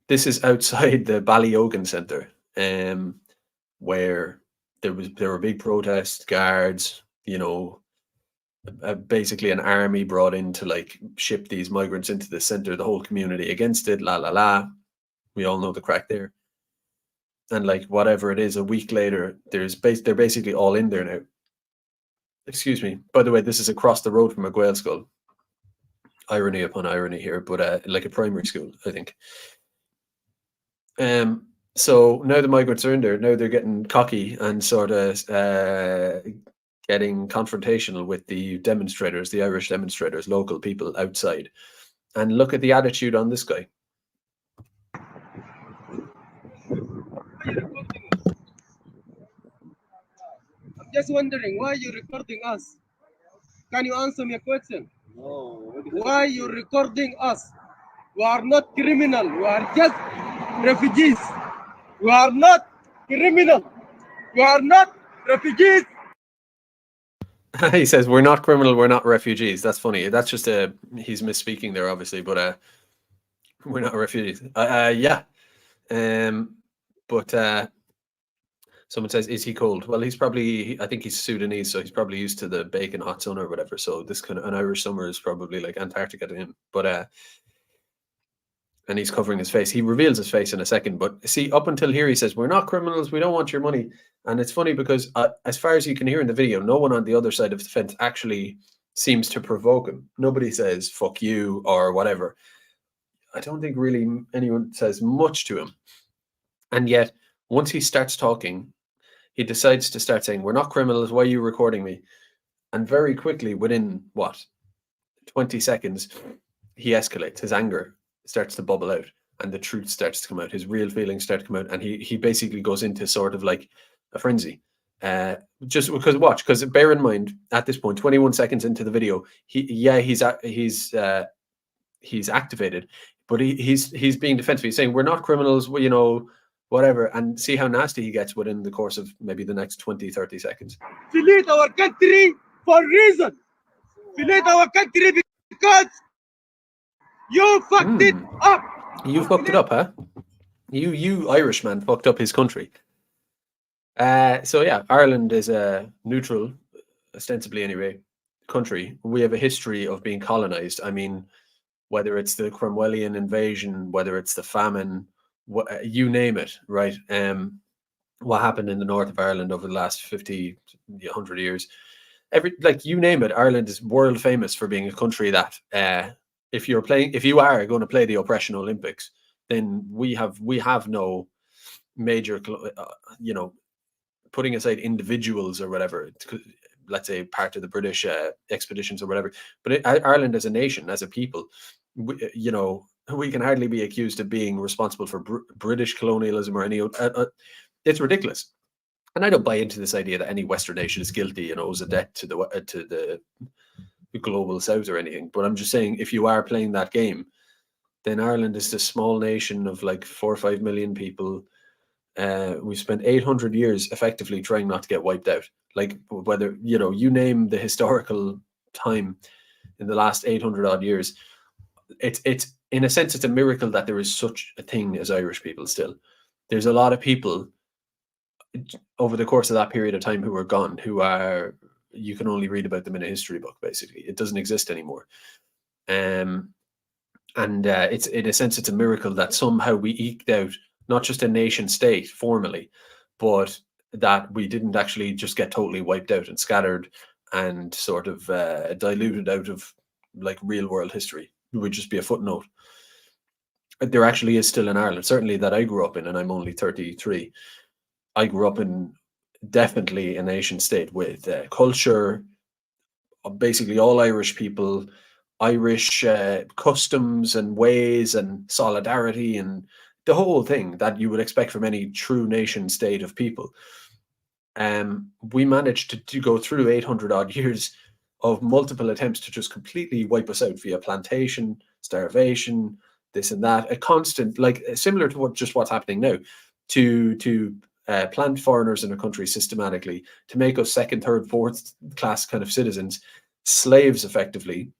this is outside the Ballyogan Centre, where there were big protests, guards, you know, basically an army brought in to like ship these migrants into the centre, the whole community against it, la la la. We all know the crack there. And like whatever it is, a week later, they're basically all in there now. Excuse me. By the way, this is across the road from a Gael school. Irony upon irony here, but like a primary school, I think. So now the migrants are in there. Now they're getting cocky and sort of getting confrontational with the demonstrators, the Irish demonstrators, local people outside. And look at the attitude on this guy. I'm just wondering, why are you recording us? Can you answer me a question? No. Why are you recording us? We are not criminal. We are just refugees. We are not criminal. We are not refugees. He says, we're not criminal, we're not refugees. That's funny. That's just he's misspeaking there, obviously, but we're not refugees. Yeah. But someone says, is he cold? Well, he's probably, I think he's Sudanese, so he's probably used to the bacon hot sun or whatever. So this kind of an Irish summer is probably like Antarctica to him. But and he's covering his face. He reveals his face in a second. But see, up until here, he says, we're not criminals. We don't want your money. And it's funny because as far as you can hear in the video, no one on the other side of the fence actually seems to provoke him. Nobody says, fuck you or whatever. I don't think really anyone says much to him. And yet, once he starts talking, he decides to start saying, we're not criminals. Why are you recording me? And very quickly, within, 20 seconds, he escalates. His anger starts to bubble out and the truth starts to come out. His real feelings start to come out. And he basically goes into sort of like a frenzy. Just because bear in mind, at this point, 21 seconds into the video, he's activated, but he's being defensive. He's saying, we're not criminals, you know, whatever, and see how nasty he gets within the course of maybe the next 20-30 seconds. We lead our country for a reason. We lead our country because you fucked it up. You fucked it up, huh? You Irishman fucked up his country. So yeah, Ireland is a neutral, ostensibly anyway, country. We have a history of being colonized. I mean, whether it's the Cromwellian invasion, whether it's the famine, you name it, right? What happened in the north of Ireland over the last 50, 100 years, you name it, Ireland is world famous for being a country that if you are going to play the oppression Olympics, then we have no major, putting aside individuals or whatever, let's say part of the British expeditions or whatever, but Ireland as a nation, as a people, we can hardly be accused of being responsible for British colonialism or any. It's ridiculous, and I don't buy into this idea that any Western nation is guilty and owes a debt to the global South or anything. But I'm just saying, if you are playing that game, then Ireland is this small nation of like 4 or 5 million people. We spent 800 years effectively trying not to get wiped out. Like whether you name the historical time in the last 800 odd years, it's in a sense, it's a miracle that there is such a thing as Irish people still. There's a lot of people over the course of that period of time who are gone, you can only read about them in a history book, basically. It doesn't exist anymore. And it's in a sense, it's a miracle that somehow we eked out not just a nation state formally, but that we didn't actually just get totally wiped out and scattered and sort of diluted out of like real world history. It would just be a footnote. There actually is still in Ireland, certainly that I grew up in, and I'm only 33. I grew up in definitely a nation state with culture, basically all Irish people, Irish customs and ways and solidarity and the whole thing that you would expect from any true nation state of people. We managed to go through 800 odd years of multiple attempts to just completely wipe us out via plantation, starvation, this and that, a constant, like similar to what's happening now, to plant foreigners in a country systematically, to make us second, third, fourth class kind of citizens, slaves effectively,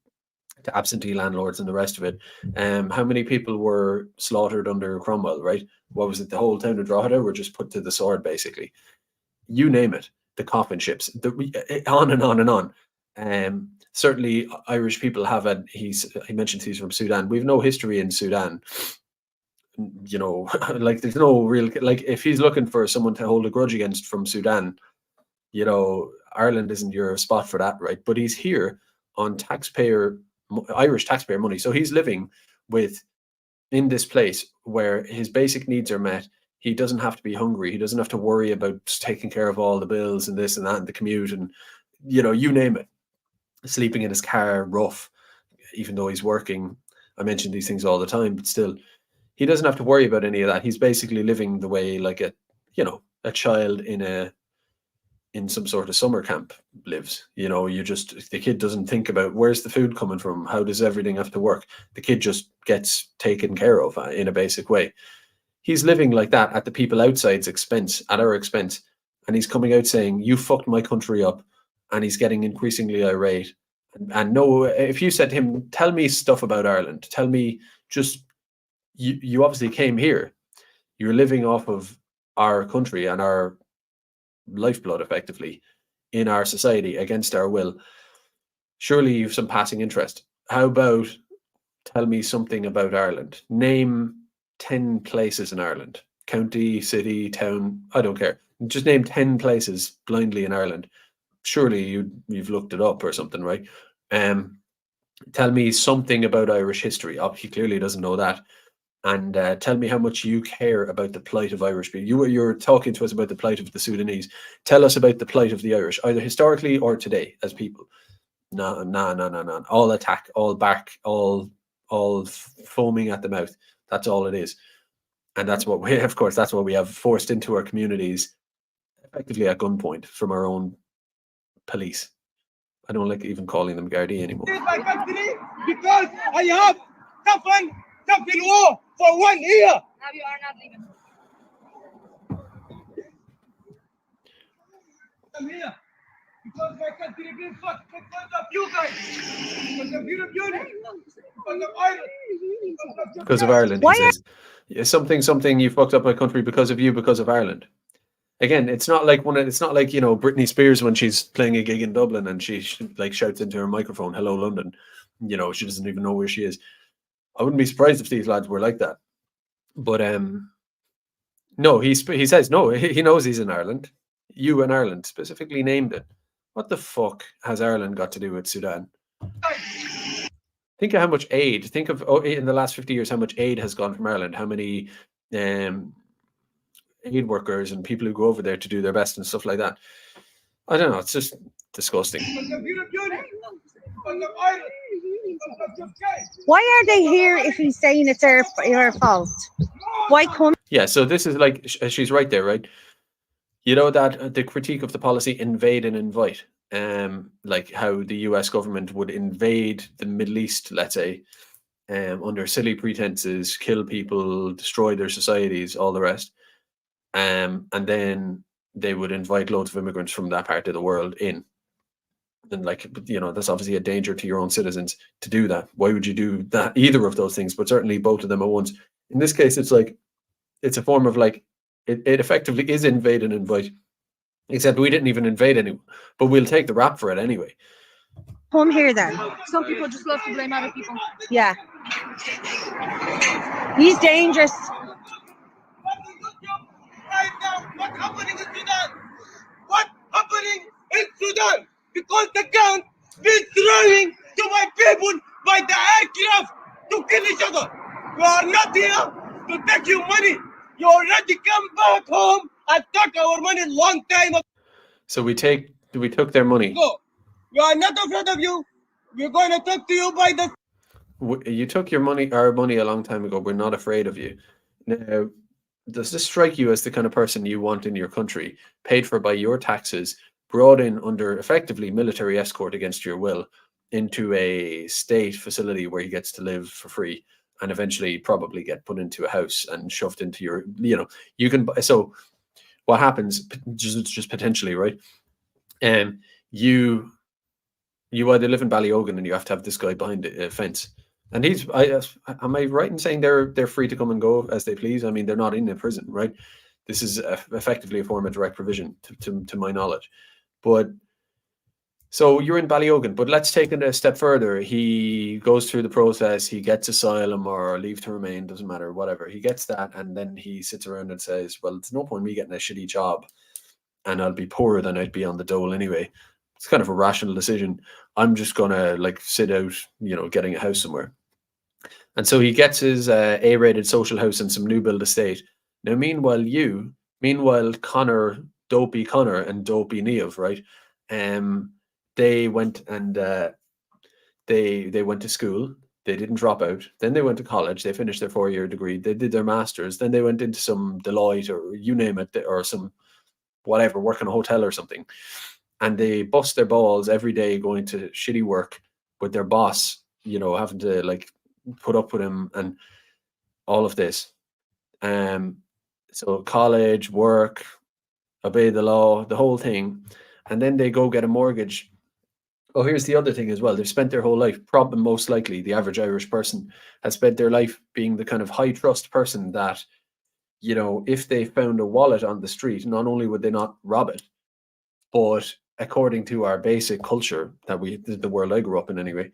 to absentee landlords and the rest of it. How many people were slaughtered under Cromwell, right? What was it? The whole town of Drogheda were just put to the sword, basically. You name it, the coffin ships, on and on and on. Certainly, Irish people have had. He mentions he's from Sudan. We've no history in Sudan. You know, like there's no real, like if he's looking for someone to hold a grudge against from Sudan, you know, Ireland isn't your spot for that, right? But he's here on Irish taxpayer money, so he's living in this place where his basic needs are met. He doesn't have to be hungry. He doesn't have to worry about taking care of all the bills and this and that and the commute and, you know, you name it. Sleeping in his car, rough, even though he's working. I mention these things all the time, but still, he doesn't have to worry about any of that. He's basically living the way like a child in some sort of summer camp lives. You know, the kid doesn't think about where's the food coming from, how does everything have to work. The kid just gets taken care of in a basic way. He's living like that at the people outside's expense, at our expense, and he's coming out saying, you fucked my country up, and he's getting increasingly irate. And no, if you said to him, tell me stuff about Ireland, tell me just, you obviously came here, you're living off of our country and our lifeblood effectively in our society against our will. Surely you've some passing interest. How about tell me something about Ireland? Name 10 places in Ireland. County, city, town, I don't care. Just name 10 places blindly in Ireland. Surely you've looked it up or something, right? Tell me something about Irish history. He clearly doesn't know that. And tell me how much you care about the plight of Irish people. You're talking to us about the plight of the Sudanese. Tell us about the plight of the Irish, either historically or today as people. No. All attack, all bark, all foaming at the mouth. That's all it is. And that's what that's what we have forced into our communities, effectively at gunpoint from our own police. I don't like even calling them Gardaí anymore. My country because I have suffered war for 1 year. Now you are not leaving. I'm here because my country been fucked because of you guys, because of Europe Union, because of Ireland, because of Ireland. He says, yeah, something you fucked up my country because of you, because of Ireland. Again, it's not like you know, Britney Spears when she's playing a gig in Dublin and she like shouts into her microphone, "Hello, London." You know, she doesn't even know where she is. I wouldn't be surprised if these lads were like that. But no, he says no. He knows he's in Ireland. You in Ireland, specifically named it. What the fuck has Ireland got to do with Sudan? Think of how much aid. Think of in the last 50 years how much aid has gone from Ireland. How many aid workers and people who go over there to do their best and stuff like that. I don't know. It's just disgusting. Why are they here if he's saying it's their fault? Why come? Yeah, so this is like, she's right there, right? You know that the critique of the policy invade and invite, like how the US government would invade the Middle East, let's say, under silly pretenses, kill people, destroy their societies, all the rest. And then they would invite loads of immigrants from that part of the world in. And like, you know, that's obviously a danger to your own citizens to do that. Why would you do that? Either of those things, but certainly both of them at once. In this case, it's like, it's a form of like, it effectively is invade and invite, except we didn't even invade anyone, but we'll take the rap for it anyway. Come here then. Some people just love to blame other people. Yeah. He's dangerous. Right now, what's happening in Sudan? What's happening in Sudan? Because the gun been throwing to my people by the aircraft to kill each other. We are not here to take your money. You already come back home and took our money long time ago. So we took their money. Go. We are not afraid of you. We're going to talk to you by the... You took our money a long time ago. We're not afraid of you. Now, does this strike you as the kind of person you want in your country, paid for by your taxes, brought in under effectively military escort against your will into a state facility where he gets to live for free and eventually probably get put into a house and shoved into your, you know, you can, so what happens just potentially, right? You You either live in Ballyogan and you have to have this guy behind the fence. And he's, am I right in saying they're free to come and go as they please? I mean, they're not in a prison, right? This is effectively a form of direct provision, to my knowledge. But so you're in Ballyogan, but let's take it a step further. He goes through the process, he gets asylum or leave to remain, doesn't matter, whatever. He gets that, and then he sits around and says, well, it's no point me getting a shitty job, and I'll be poorer than I'd be on the dole anyway. It's kind of a rational decision. I'm just going to like sit out, getting a house somewhere. And so he gets his A-rated social house in some new build estate. Now, meanwhile, Connor, Dopey Connor and Dopey Neov, right? They went and they went to school. They didn't drop out. Then they went to college. They finished their 4-year degree. They did their masters. Then they went into some Deloitte or you name it, or some whatever, work in a hotel or something. And they bust their balls every day going to shitty work with their boss, having to like put up with him and all of this. So college, work, obey the law, the whole thing. And then they go get a mortgage. Oh, here's the other thing as well. They've spent their whole life, probably most likely the average Irish person has spent their life being the kind of high trust person that, if they found a wallet on the street, not only would they not rob it, but according to our basic culture the world I grew up in anyway,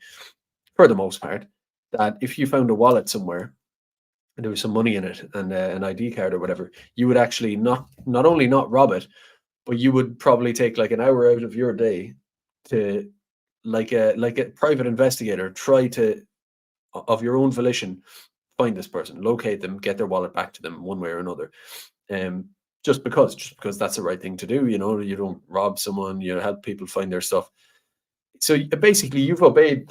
for the most part, that if you found a wallet somewhere and there was some money in it and an ID card or whatever, you would actually not only not rob it, but you would probably take like an hour out of your day to, like a private investigator, try to, of your own volition, find this person, locate them, get their wallet back to them one way or another. Just because that's the right thing to do. You don't rob someone, help people find their stuff. So basically you've obeyed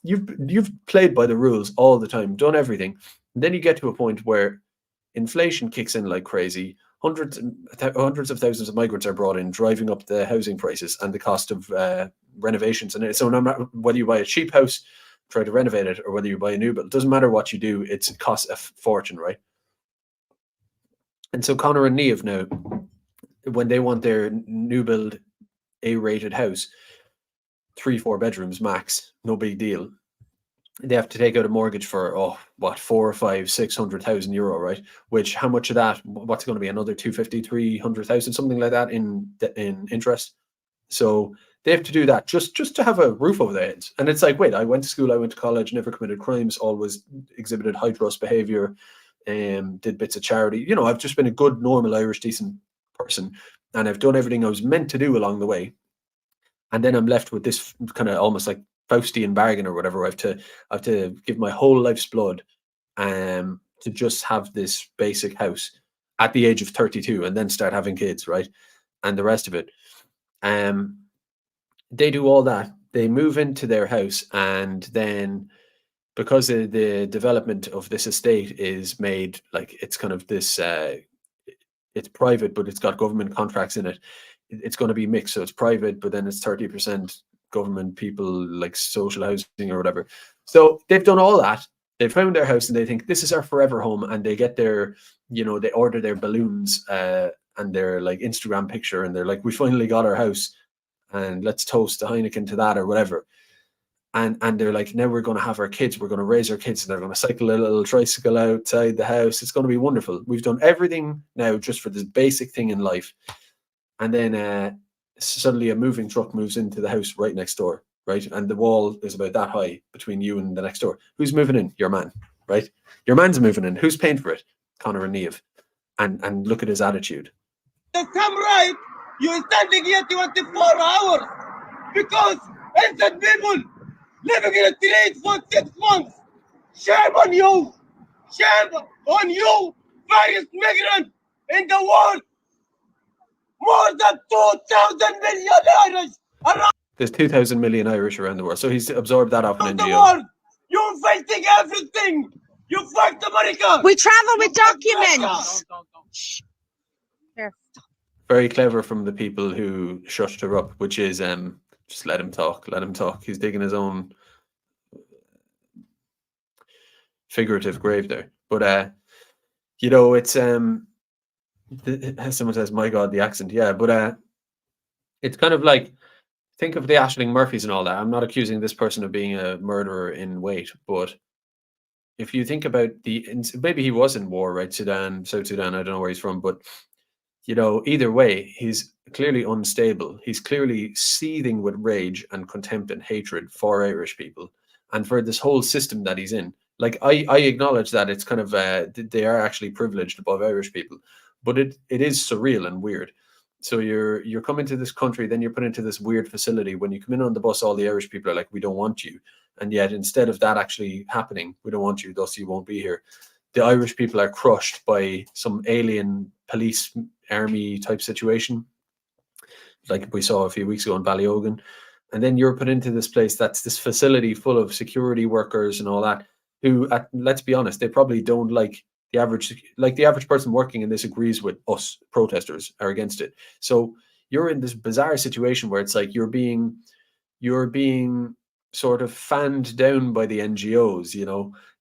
you've played by the rules all the time, done everything. And then you get to a point where inflation kicks in like crazy. Hundreds of thousands of migrants are brought in, driving up the housing prices and the cost of renovations. And so no matter whether you buy a cheap house, try to renovate it, or whether you buy a new build, it doesn't matter what you do, it costs a fortune, right? And so Connor and Neov now, when they want their new build A-rated house, 3-4 bedrooms max, no big deal. They have to take out a mortgage for 400,000 or 500,000, 600,000 euro, right? Which, how much of that? What's going to be another 250,000, 300,000, something like that in interest. So they have to do that just to have a roof over their heads. And it's like, wait, I went to school, I went to college, never committed crimes, always exhibited high trust behavior, did bits of charity. I've just been a good, normal Irish, decent person, and I've done everything I was meant to do along the way. And then I'm left with this kind of almost like Faustian bargain or whatever. I have to give my whole life's blood to just have this basic house at the age of 32 and then start having kids, right? And the rest of it. They do all that. They move into their house, and then because the development of this estate is made like it's kind of this, it's private, but it's got government contracts in it. It's going to be mixed, so it's private, but then it's 30% government, people like social housing or whatever. So they've done all that. They found their house and they think this is our forever home, and they get their, they order their balloons and their like Instagram picture, and they're like, we finally got our house, and let's toast the Heineken to that or whatever. And they're like, now we're going to have our kids, we're going to raise our kids, and they're going to cycle a little tricycle outside the house. It's going to be wonderful. We've done everything now just for this basic thing in life. And then suddenly a moving truck moves into the house right next door, right? And the wall is about that high between you and the next door. Who's moving in? Your man, right? Your man's moving in. Who's paying for it? Connor and Neov. And look at his attitude. The same right, you're standing here 24 hours because innocent people living in the streets for 6 months. Shame on you! Shame on you, various migrants in the world! More than 2,000 million Irish around There's 2,000 million Irish around the world. So he's absorbed that off an the NGO. world! You're fighting everything! You fight America! We travel with documents. Here. Very clever from the people who shushed her up, which is just let him talk. Let him talk. He's digging his own figurative grave there. But it's as someone says, my God, the accent. Yeah, but it's kind of like think of the Ashling Murphys and all that. I'm not accusing this person of being a murderer in wait, but if you think about maybe he was in war, right? Sudan, South Sudan, I don't know where he's from, but either way, he's clearly unstable. He's clearly seething with rage and contempt and hatred for Irish people and for this whole system that he's in. Like, I acknowledge that it's kind of they are actually privileged above Irish people, but it is surreal and weird. So you're coming to this country, then you're put into this weird facility. When you come in on the bus, all the Irish people are like, we don't want you. And yet, instead of that actually happening, we don't want you, thus you won't be here. The Irish people are crushed by some alien police army type situation, like we saw a few weeks ago in Ballyogan. And then you're put into this place that's this facility full of security workers and all that, who, let's be honest, they probably don't like the average person working in this agrees with us protesters are against it. So you're in this bizarre situation where it's like you're being sort of fanned down by the NGOs.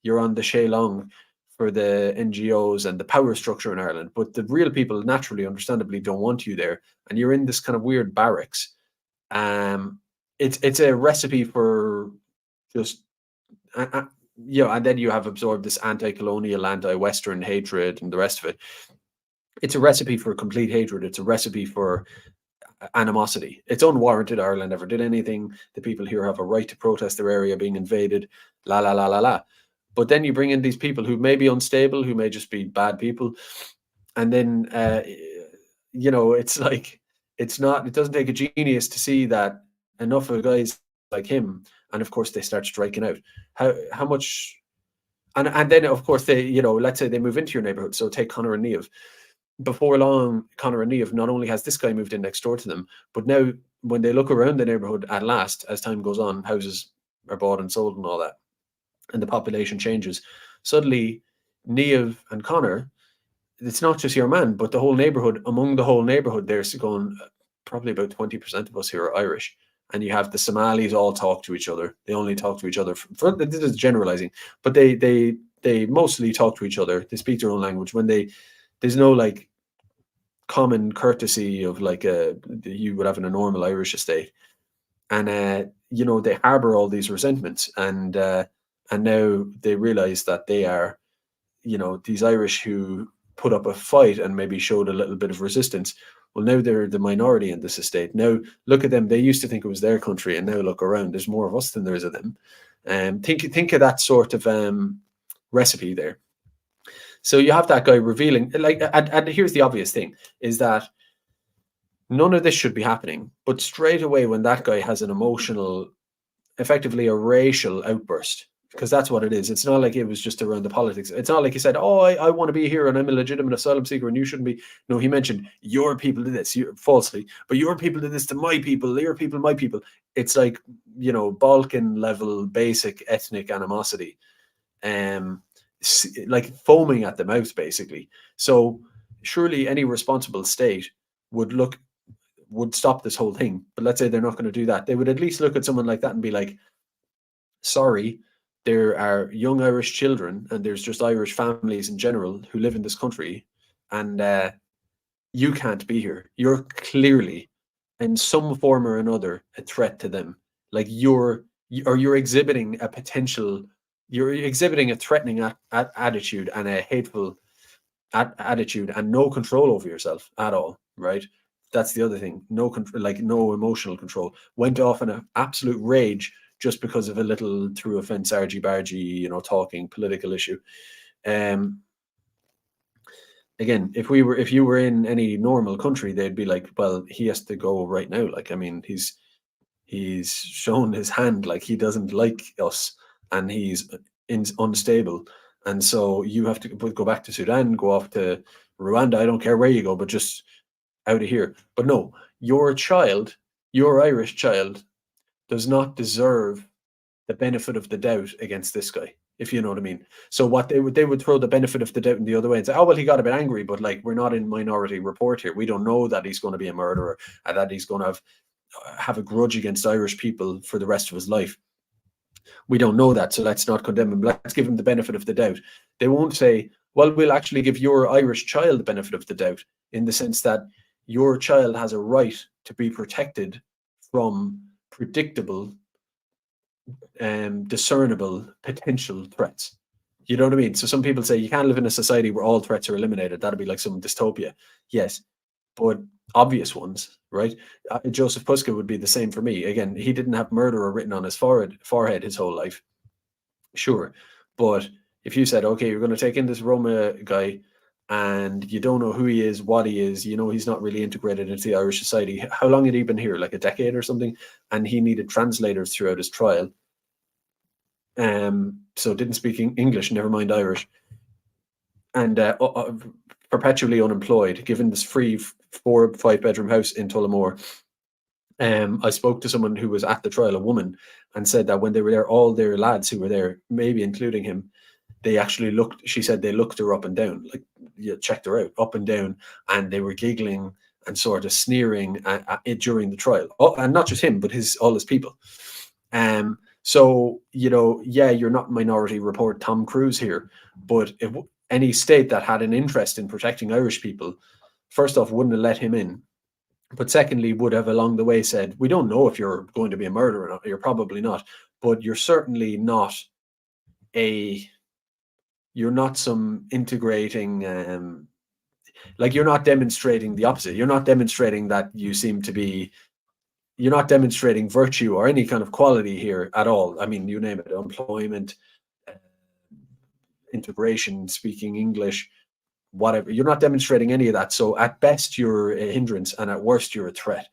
You're on the Shelong for the NGOs and the power structure in Ireland, but the real people naturally, understandably, don't want you there, and you're in this kind of weird barracks. It's a recipe for just and then you have absorbed this anti-colonial, anti-Western hatred and the rest of it. It's a recipe for complete hatred. It's a recipe for animosity. It's unwarranted. Ireland never did anything. The people here have a right to protest their area being invaded. La la la la la. But then you bring in these people who may be unstable, who may just be bad people, and then it's like it doesn't take a genius to see that enough of guys like him, and of course they start striking out. How much, and then of course they, let's say they move into your neighborhood. So take Conor and Niamh. Before long, Conor and Niamh, not only has this guy moved in next door to them, but now when they look around the neighborhood at last, as time goes on, houses are bought and sold and all that, and the population changes, suddenly Niamh and Conor, it's not just your man, but the whole neighborhood, among the whole neighborhood, there's going, probably about 20% of us here are Irish. And you have the Somalis all talk to each other. They only talk to each other. This is generalizing, but they mostly talk to each other. They speak their own language. There's no like common courtesy of like you would have in a normal Irish estate. And they harbor all these resentments, and now they realize that they are, these Irish who put up a fight and maybe showed a little bit of resistance. Well, now they're the minority in this estate. Now look at them. They used to think it was their country, and now look around. There's more of us than there is of them. Think of that sort of recipe there. So you have that guy revealing, like, and here's the obvious thing, is that none of this should be happening. But straight away, when that guy has an emotional, effectively a racial outburst, because that's what it is. It's not like it was just around the politics. It's not like he said, oh, I want to be here and I'm a legitimate asylum seeker and you shouldn't be. No, he mentioned your people did this falsely, but your people did this to my people, your people, my people. It's like, Balkan level basic ethnic animosity, like foaming at the mouth, basically. So surely any responsible state would stop this whole thing. But let's say they're not going to do that. They would at least look at someone like that and be like, sorry, there are young Irish children and there's just Irish families in general who live in this country, and you can't be here. You're clearly, in some form or another, a threat to them. Like you're exhibiting a potential, you're exhibiting a threatening attitude and a hateful attitude and no control over yourself at all, right? That's the other thing. No control, like no emotional control. Went off in an absolute rage just because of a little through a fence argy-bargy, talking political issue. Again, if you were in any normal country, they'd be like, well, he has to go right now. Like, I mean, he's shown his hand, like he doesn't like us and he's unstable. And so you have to go back to Sudan, go off to Rwanda. I don't care where you go, but just out of here. But no, your Irish child, does not deserve the benefit of the doubt against this guy, if you know what I mean. So what they would throw the benefit of the doubt in the other way and say, oh, well, he got a bit angry, but like, we're not in Minority Report here. We don't know that he's going to be a murderer and that he's going to have a grudge against Irish people for the rest of his life. We don't know that, so let's not condemn him. Let's give him the benefit of the doubt. They won't say, well, we'll actually give your Irish child the benefit of the doubt, in the sense that your child has a right to be protected from predictable, discernible potential threats. You know what I mean? So some people say you can't live in a society where all threats are eliminated. That'd be like some dystopia. Yes, but obvious ones, right? Joseph Puska would be the same for me. Again, he didn't have murderer written on his forehead his whole life. Sure. But if you said, okay, you're going to take in this Roma guy and you don't know who he is, what he is, you know, he's not really integrated into the Irish society. How long had he been here? Like a decade or something? And he needed translators throughout his trial. So didn't speak English, never mind Irish. And perpetually unemployed, given this free 4 or 5 bedroom house in Tullamore. I spoke to someone who was at the trial, a woman, and said that when they were there, all their lads who were there, maybe including him, they actually looked, she said they looked her up and down, like checked her out up and down, and they were giggling and sort of sneering during the trial. Oh, and not just him, but all his people. So, you know, yeah, you're not Minority Report Tom Cruise here, but any state that had an interest in protecting Irish people, first off, wouldn't have let him in. But secondly, would have along the way said, we don't know if you're going to be a murderer or not. You're probably not, but you're certainly not you're not some integrating, like you're not demonstrating the opposite. You're not demonstrating that you seem to be, you're not demonstrating virtue or any kind of quality here at all. I mean, you name it, employment, integration, speaking English, whatever. You're not demonstrating any of that. So at best, you're a hindrance, and at worst, you're a threat.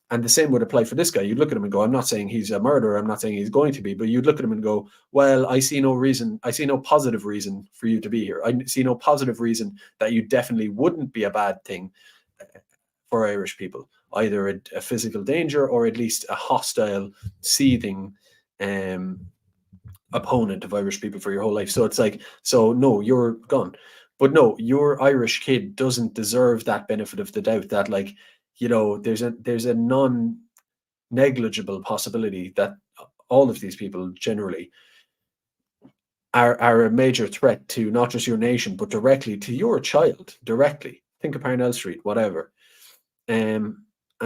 And the same would apply for this guy. You'd look at him and go, I'm not saying he's a murderer. I'm not saying he's going to be, but you'd look at him and go, well, I see no reason. I see no positive reason for you to be here. I see no positive reason that you definitely wouldn't be a bad thing for Irish people, either a physical danger or at least a hostile, seething opponent of Irish people for your whole life. So it's like, so no, you're gone. But no, your Irish kid doesn't deserve that benefit of the doubt that, like, you know, there's a non-negligible possibility that all of these people generally are a major threat to not just your nation, but directly to your child, directly. Think of Parnell Street, whatever. And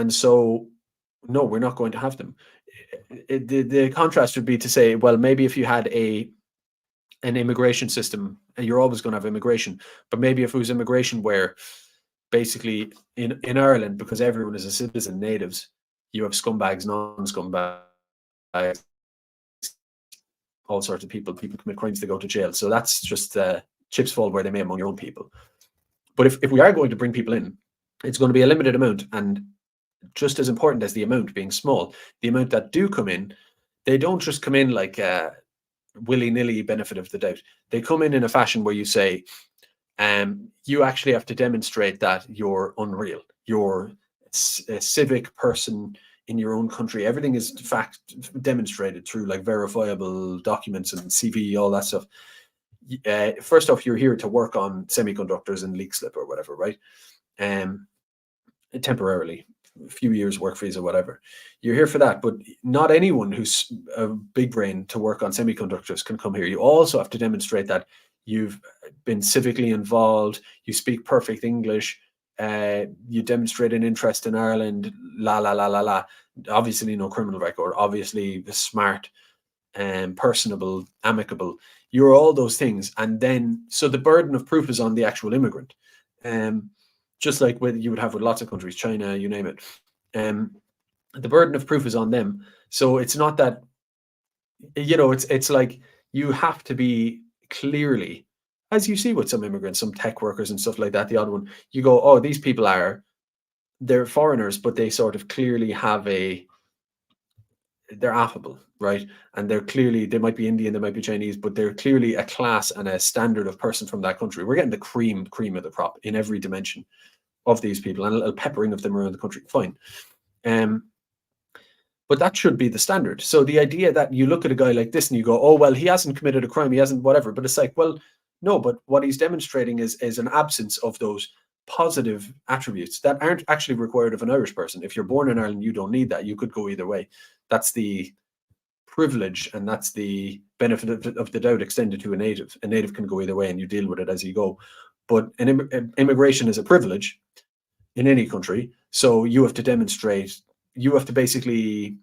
so, no, we're not going to have them. The contrast would be to say, well, maybe if you had an immigration system, you're always going to have immigration, but maybe if it was immigration where basically in Ireland, because everyone is a citizen, natives, you have scumbags, non-scumbags, all sorts of people commit crimes, they go to jail. So that's just chips fall where they may among your own people. But if we are going to bring people in, it's going to be a limited amount, and just as important as the amount being small, the amount that do come in, they don't just come in like willy-nilly benefit of the doubt. They come in a fashion where you say, you actually have to demonstrate that you're unreal. You're a civic person in your own country. Everything is in fact demonstrated through like verifiable documents and CV, all that stuff. First off, you're here to work on semiconductors and leak slip or whatever, right? Temporarily, a few years work visa, whatever. You're here for that, but not anyone who's a big brain to work on semiconductors can come here. You also have to demonstrate that you've been civically involved, you speak perfect English, you demonstrate an interest in Ireland, obviously no criminal record, obviously smart, personable, amicable. You're all those things. And then, so the burden of proof is on the actual immigrant. Just like you would have with lots of countries, China, you name it. The burden of proof is on them. So it's not that, you know, it's like you have to be clearly, as you see with some immigrants, some tech workers and stuff like that, the odd one, you go, oh, these people they're foreigners, but they sort of clearly have they're affable, right? And they might be Indian, they might be Chinese, but they're clearly a class and a standard of person from that country. We're getting the cream of the crop in every dimension of these people, and a little peppering of them around the country, fine. But that should be the standard. So the idea that you look at a guy like this and you go, oh, well, he hasn't committed a crime, he hasn't whatever, but it's like, well, no, but what he's demonstrating is an absence of those positive attributes that aren't actually required of an Irish person. If you're born in Ireland, you don't need that. You could go either way. That's the privilege, and that's the benefit of the doubt extended to a native. A native can go either way, and you deal with it as you go. But immigration is a privilege in any country, so you have to demonstrate you have to basically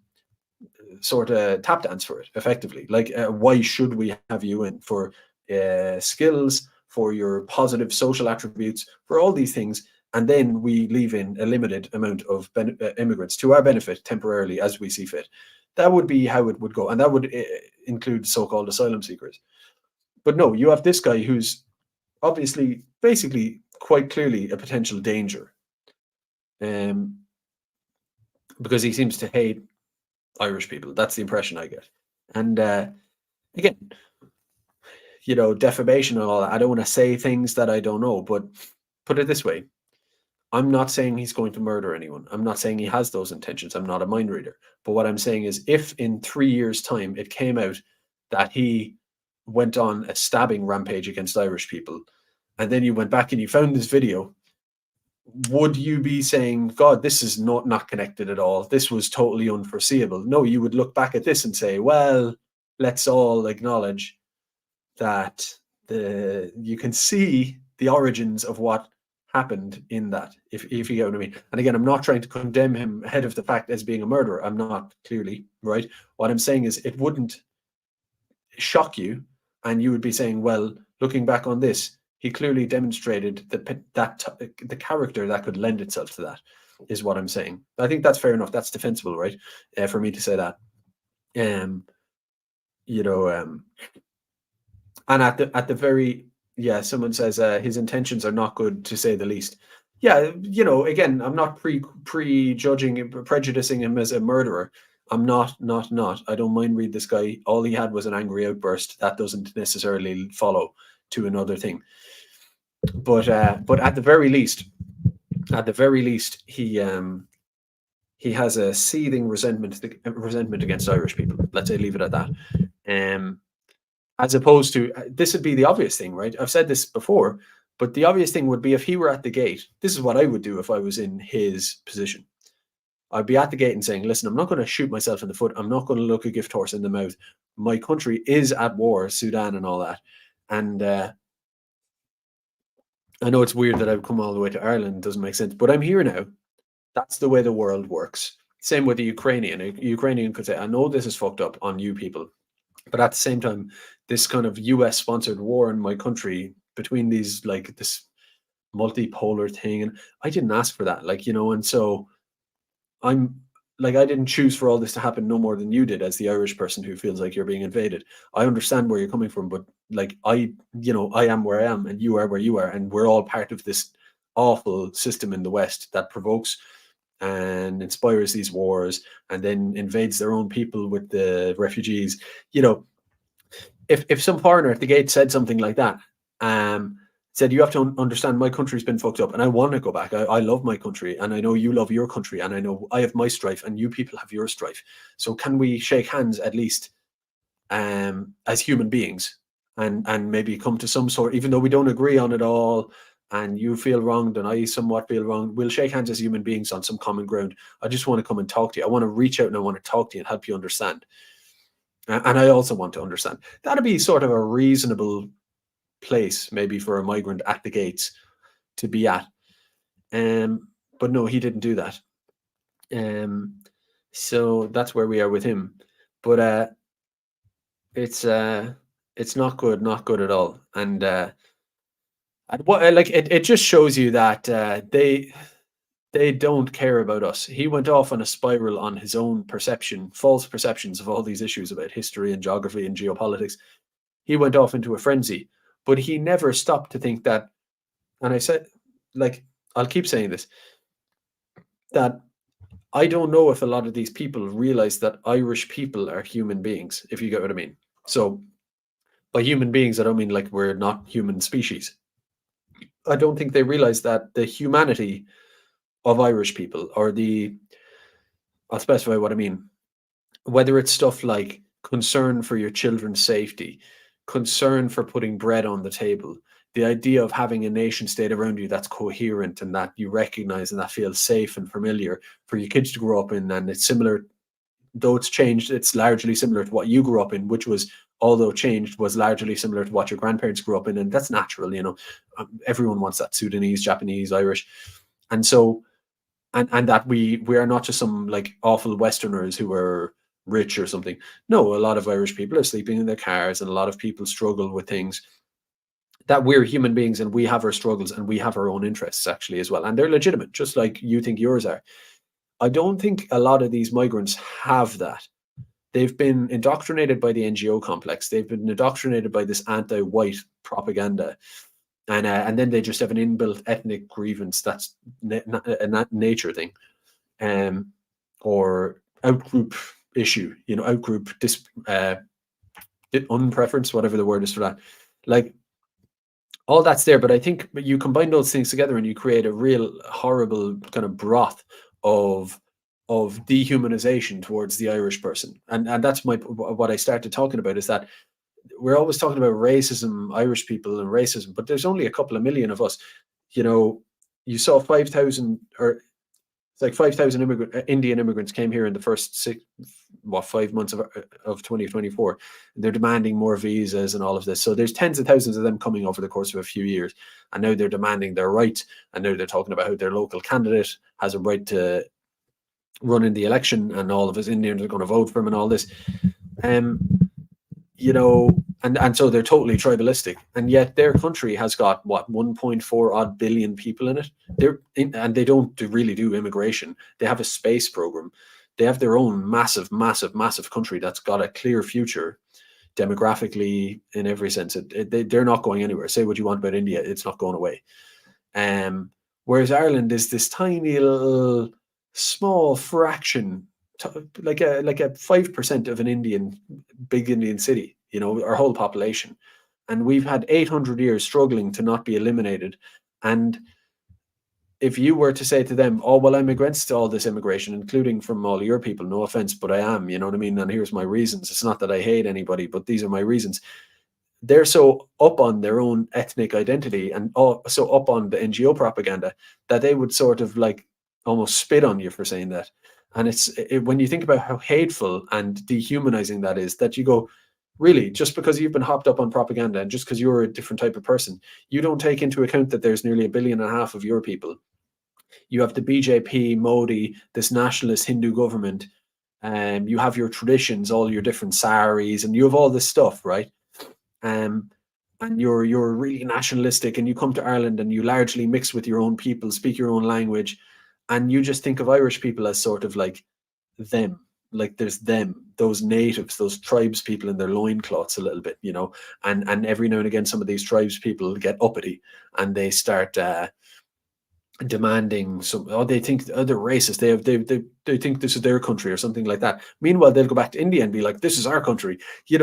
sort of tap dance for it effectively. Like, why should we have you in for skills, for your positive social attributes, for all these things, and then we leave in a limited amount of immigrants to our benefit temporarily as we see fit. That would be how it would go, and that would include so-called asylum seekers. But no, you have this guy who's obviously, basically, quite clearly a potential danger, because he seems to hate Irish people. That's the impression I get. And again, you know, defamation and all that. I don't want to say things that I don't know, but put it this way. I'm not saying he's going to murder anyone. I'm not saying he has those intentions. I'm not a mind reader. But what I'm saying is, if in 3 years' time it came out that he went on a stabbing rampage against Irish people, and then you went back and you found this video, would you be saying, God, this is not connected at all? This was totally unforeseeable. No, you would look back at this and say, well, let's all acknowledge that you can see the origins of what happened in that, if you get what I mean. And again, I'm not trying to condemn him ahead of the fact as being a murderer. I'm not, clearly, right? What I'm saying is, it wouldn't shock you, and you would be saying, well, looking back on this, he clearly demonstrated that the character that could lend itself to that, is what I'm saying. I think that's fair enough. That's defensible, right? For me to say that. You know, and at the very, yeah, someone says his intentions are not good, to say the least. Yeah, you know, again, I'm not prejudging, prejudicing him as a murderer. I'm not. I don't mind read this guy. All he had was an angry outburst. That doesn't necessarily follow to another thing. But at the very least, he has a seething resentment against Irish people. Let's say, leave it at that. As opposed to, this would be the obvious thing, right? I've said this before, but the obvious thing would be, if he were at the gate, this is what I would do if I was in his position. I'd be at the gate and saying, listen, I'm not going to shoot myself in the foot. I'm not going to look a gift horse in the mouth. My country is at war, Sudan and all that. And I know it's weird that I've come all the way to Ireland. It doesn't make sense, but I'm here now. That's the way the world works. Same with the Ukrainian. A Ukrainian could say, I know this is fucked up on you people, but at the same time, this kind of US-sponsored war in my country, between these, like, this multipolar thing, and I didn't ask for that, like, you know, and so I'm like, I didn't choose for all this to happen no more than you did, as the Irish person who feels like you're being invaded. I understand where you're coming from, but like, I am where I am, and you are where you are, and we're all part of this awful system in the West that provokes and inspires these wars, and then invades their own people with the refugees. You know, if some foreigner at the gate said something like that, said, you have to understand, my country's been fucked up, and I want to go back. I love my country, and I know you love your country, and I know I have my strife, and you people have your strife. So can we shake hands at least as human beings, and maybe come to some sort, even though we don't agree on it all, and you feel wronged and I somewhat feel wronged, we'll shake hands as human beings on some common ground. I just want to come and talk to you. I want to reach out and I want to talk to you and help you understand. And I also want to understand. That'd be sort of a reasonable place, maybe, for a migrant at the gates to be at. But no, he didn't do that. So that's where we are with him. But it's not good at all. And what, like, it just shows you that they don't care about us. He went off on a spiral on his own perception, false perceptions of all these issues about history and geography and geopolitics. He went off into a frenzy, but he never stopped to think that, and I said, like, I'll keep saying this, that I don't know if a lot of these people realize that Irish people are human beings, if you get what I mean. So by human beings, I don't mean like we're not human species. I don't think they realize that the humanity of Irish people, or I'll specify what I mean, whether it's stuff like concern for your children's safety, concern for putting bread on the table, the idea of having a nation state around you that's coherent and that you recognize and that feels safe and familiar for your kids to grow up in. And it's similar, though it's changed, it's largely similar to what you grew up in, which was, although changed, was largely similar to what your grandparents grew up in. And that's natural, you know. Everyone wants that, Sudanese, Japanese, Irish. And so and that we are not just some like awful Westerners who are rich or something. No, a lot of Irish people are sleeping in their cars, and a lot of people struggle with things. That we're human beings and we have our struggles and we have our own interests actually as well, and they're legitimate, just like you think yours are. I don't think a lot of these migrants have that. They've been indoctrinated by the NGO complex. They've been indoctrinated by this anti-white propaganda, and then they just have an inbuilt ethnic grievance that's a nature thing, or outgroup issue. Outgroup unpreference, whatever the word is for that. Like, all that's there, but I think you combine those things together and you create a real horrible kind of broth of dehumanization towards the Irish person. And that's what I started talking about, is that we're always talking about racism, Irish people and racism, but there's only a couple of million of us. You saw 5,000, or it's like 5,000 Indian immigrants came here in the first 5 months of 2024. They're demanding more visas and all of this. So there's tens of thousands of them coming over the course of a few years. And now they're demanding their right. And now they're talking about how their local candidate has a right to run in the election, and all of us Indians are going to vote for him and all this. And so they're totally tribalistic, and yet their country has got 1.4 odd billion people in it. And they don't really do immigration. They have a space program. They have their own massive country that's got a clear future demographically, in every sense. They're not going anywhere. Say what you want about India, it's not going away. Whereas Ireland is this tiny little small fraction, like a 5% of an big Indian city, our whole population. And we've had 800 years struggling to not be eliminated. And if you were to say to them, oh, well, I'm against all this immigration, including from all your people, no offense, but I am, you know what I mean? And here's my reasons. It's not that I hate anybody, but these are my reasons. They're so up on their own ethnic identity and so up on the NGO propaganda that they would sort of like almost spit on you for saying that. And when you think about how hateful and dehumanizing that is, that you go, really, just because you've been hopped up on propaganda and just because you're a different type of person, you don't take into account that there's nearly 1.5 billion of your people. You have the BJP, Modi, this nationalist Hindu government, you have your traditions, all your different saris, and you have all this stuff, right? And you're really nationalistic, and you come to Ireland and you largely mix with your own people, speak your own language, and you just think of Irish people as sort of like them. Like there's them, those natives, those tribes people in their loincloths a little bit, and every now and again some of these tribes people get uppity and they start demanding they think they're racist, they think this is their country or something like that. Meanwhile, they'll go back to India and be like, this is our country,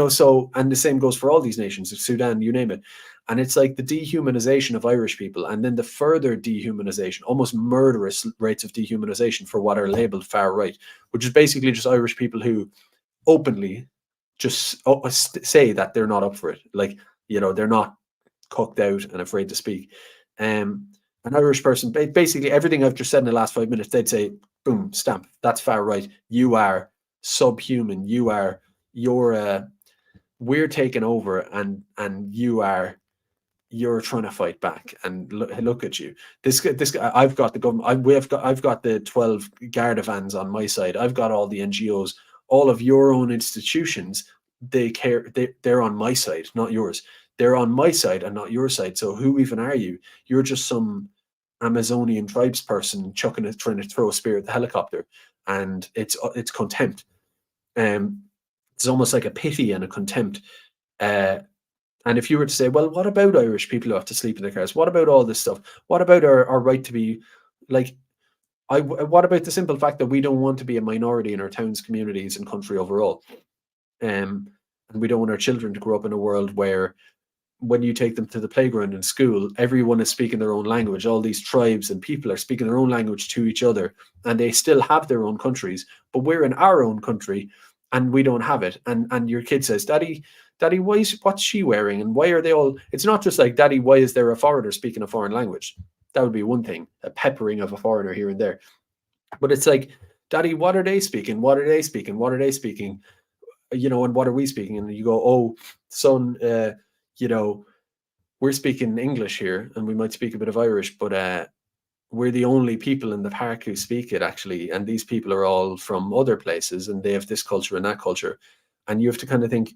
so, and the same goes for all these nations, Sudan, you name it. And it's like the dehumanization of Irish people, and then the further dehumanization, almost murderous rates of dehumanization for what are labeled far right, which is basically just Irish people who openly just say that they're not up for it. Like, they're not cooked out and afraid to speak. An Irish person, basically everything I've just said in the last 5 minutes, they'd say, boom, stamp, that's far right. You are subhuman. We're taking over, and you're trying to fight back, and look at you. This I've got the government. I've got the 12 Garda vans on my side. I've got all the NGOs, all of your own institutions. They're on my side, not yours. They're on my side and not your side. So who even are you? You're just some Amazonian tribes person trying to throw a spear at the helicopter, and it's contempt. It's almost like a pity and a contempt. And if you were to say, well, what about Irish people who have to sleep in their cars? What about all this stuff? What about our right to be like, what about the simple fact that we don't want to be a minority in our towns, communities, and country overall? And we don't want our children to grow up in a world where when you take them to the playground in school, everyone is speaking their own language. All these tribes and people are speaking their own language to each other, and they still have their own countries, but we're in our own country and we don't have it. And your kid says, Daddy, what's she wearing? And why are they all, it's not just like, Daddy, why is there a foreigner speaking a foreign language? That would be one thing, a peppering of a foreigner here and there. But it's like, Daddy, what are they speaking? What are they speaking? What are they speaking? And what are we speaking? And you go, oh, son, we're speaking English here, and we might speak a bit of Irish, but we're the only people in the park who speak it, actually, and these people are all from other places and they have this culture and that culture. And you have to kind of think,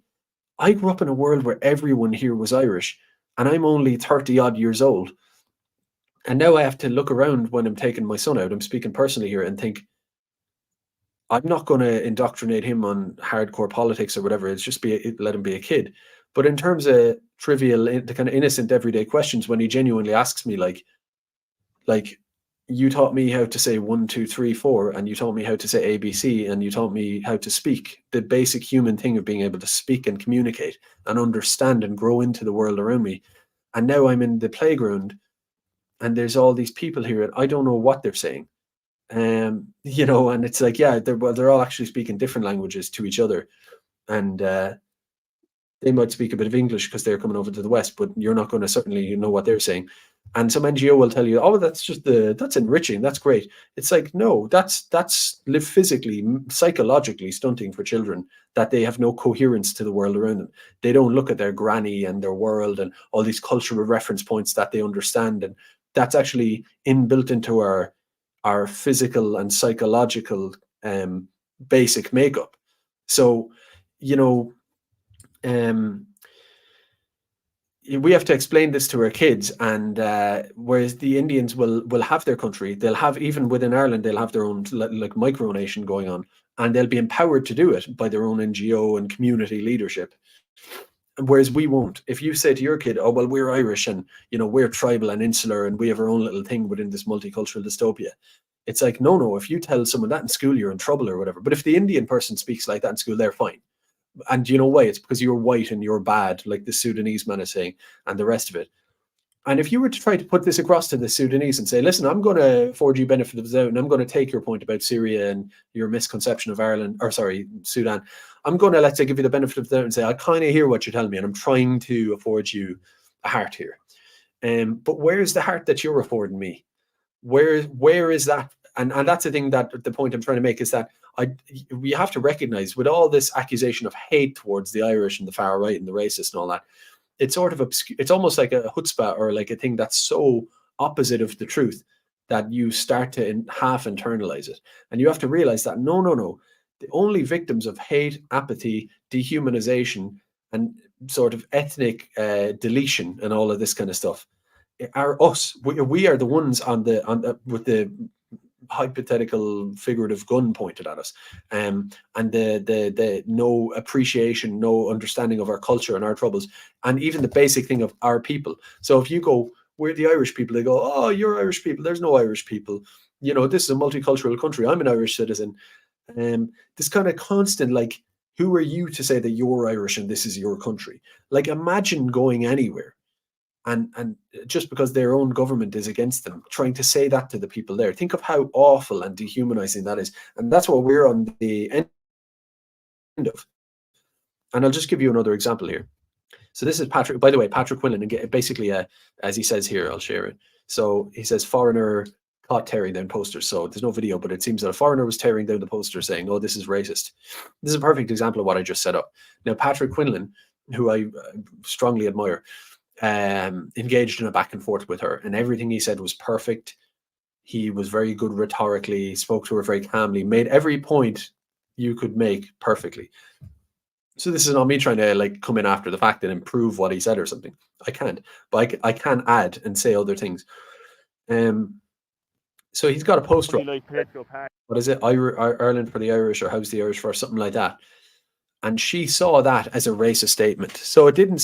I grew up in a world where everyone here was Irish, and I'm only 30 odd years old. And now I have to look around when I'm taking my son out, I'm speaking personally here, and think, I'm not going to indoctrinate him on hardcore politics or whatever. It's just let him be a kid. But in terms of trivial, the kind of innocent everyday questions, when he genuinely asks me, like, you taught me how to say 1, 2, 3, 4, and you taught me how to say ABC, and you taught me how to speak, the basic human thing of being able to speak and communicate and understand and grow into the world around me. And now I'm in the playground and there's all these people here and I don't know what they're saying. You know, and it's like, yeah, they're all actually speaking different languages to each other. And they might speak a bit of English because they're coming over to the West, but you're not going to certainly know what they're saying. And some NGO will tell you, oh, that's enriching, that's great. It's like, no, that's live physically, psychologically stunting for children, that they have no coherence to the world around them. They don't look at their granny and their world and all these cultural reference points that they understand. And that's actually inbuilt into our physical and psychological basic makeup. So, you know, we have to explain this to our kids, and whereas the Indians will have their country, they'll have, even within Ireland, they'll have their own like micronation going on, and they'll be empowered to do it by their own NGO and community leadership. Whereas we won't. If you say to your kid, oh, well, we're Irish and, you know, we're tribal and insular and we have our own little thing within this multicultural dystopia, it's like, no, if you tell someone that in school, you're in trouble or whatever. But if the Indian person speaks like that in school, they're fine. And you know why? It's because you're white and you're bad, like the Sudanese man is saying, and the rest of it. And if you were to try to put this across to the Sudanese and say, listen, I'm going to afford you benefit of the doubt, and I'm going to take your point about Syria and your misconception of Ireland, or sorry, Sudan. I'm going to, let's say, give you the benefit of the doubt and say, I kind of hear what you're telling me, and I'm trying to afford you a heart here. But where's the heart that you're affording me? Where is that? And that's the thing, that the point I'm trying to make is that we have to recognize, with all this accusation of hate towards the Irish and the far right and the racist and all that, it's sort of it's almost like a chutzpah, or like a thing that's so opposite of the truth that you start to half internalize it. And you have to realize that no, the only victims of hate, apathy, dehumanization, and sort of ethnic deletion and all of this kind of stuff are us. We are the ones on the with the hypothetical figurative gun pointed at us, and the no appreciation, no understanding of our culture and our troubles, and even the basic thing of our people. So if you go, we're the Irish people, they go, oh, you're Irish people, there's no Irish people, you know, this is a multicultural country, I'm an Irish citizen. This kind of constant, like, who are you to say that you're Irish and this is your country? Like, imagine going anywhere and just because their own government is against them, trying to say that to the people there. Think of how awful and dehumanizing that is. And that's what we're on the end of. And I'll just give you another example here. So this is Patrick, by the way, Patrick Quinlan, and basically, as he says here, I'll share it. So he says, foreigner caught tearing down posters. So there's no video, but it seems that a foreigner was tearing down the poster saying, oh, this is racist. This is a perfect example of what I just set up. Now, Patrick Quinlan, who I strongly admire, engaged in a back and forth with her, and everything he said was perfect. He was very good rhetorically, spoke to her very calmly, made every point you could make perfectly. So this is not me trying to like come in after the fact and improve what he said or something. I can't, but I can add and say other things. So he's got a post. What is it? Ireland for the Irish, or How's the Irish for, something like that. And she saw that as a racist statement. So it didn't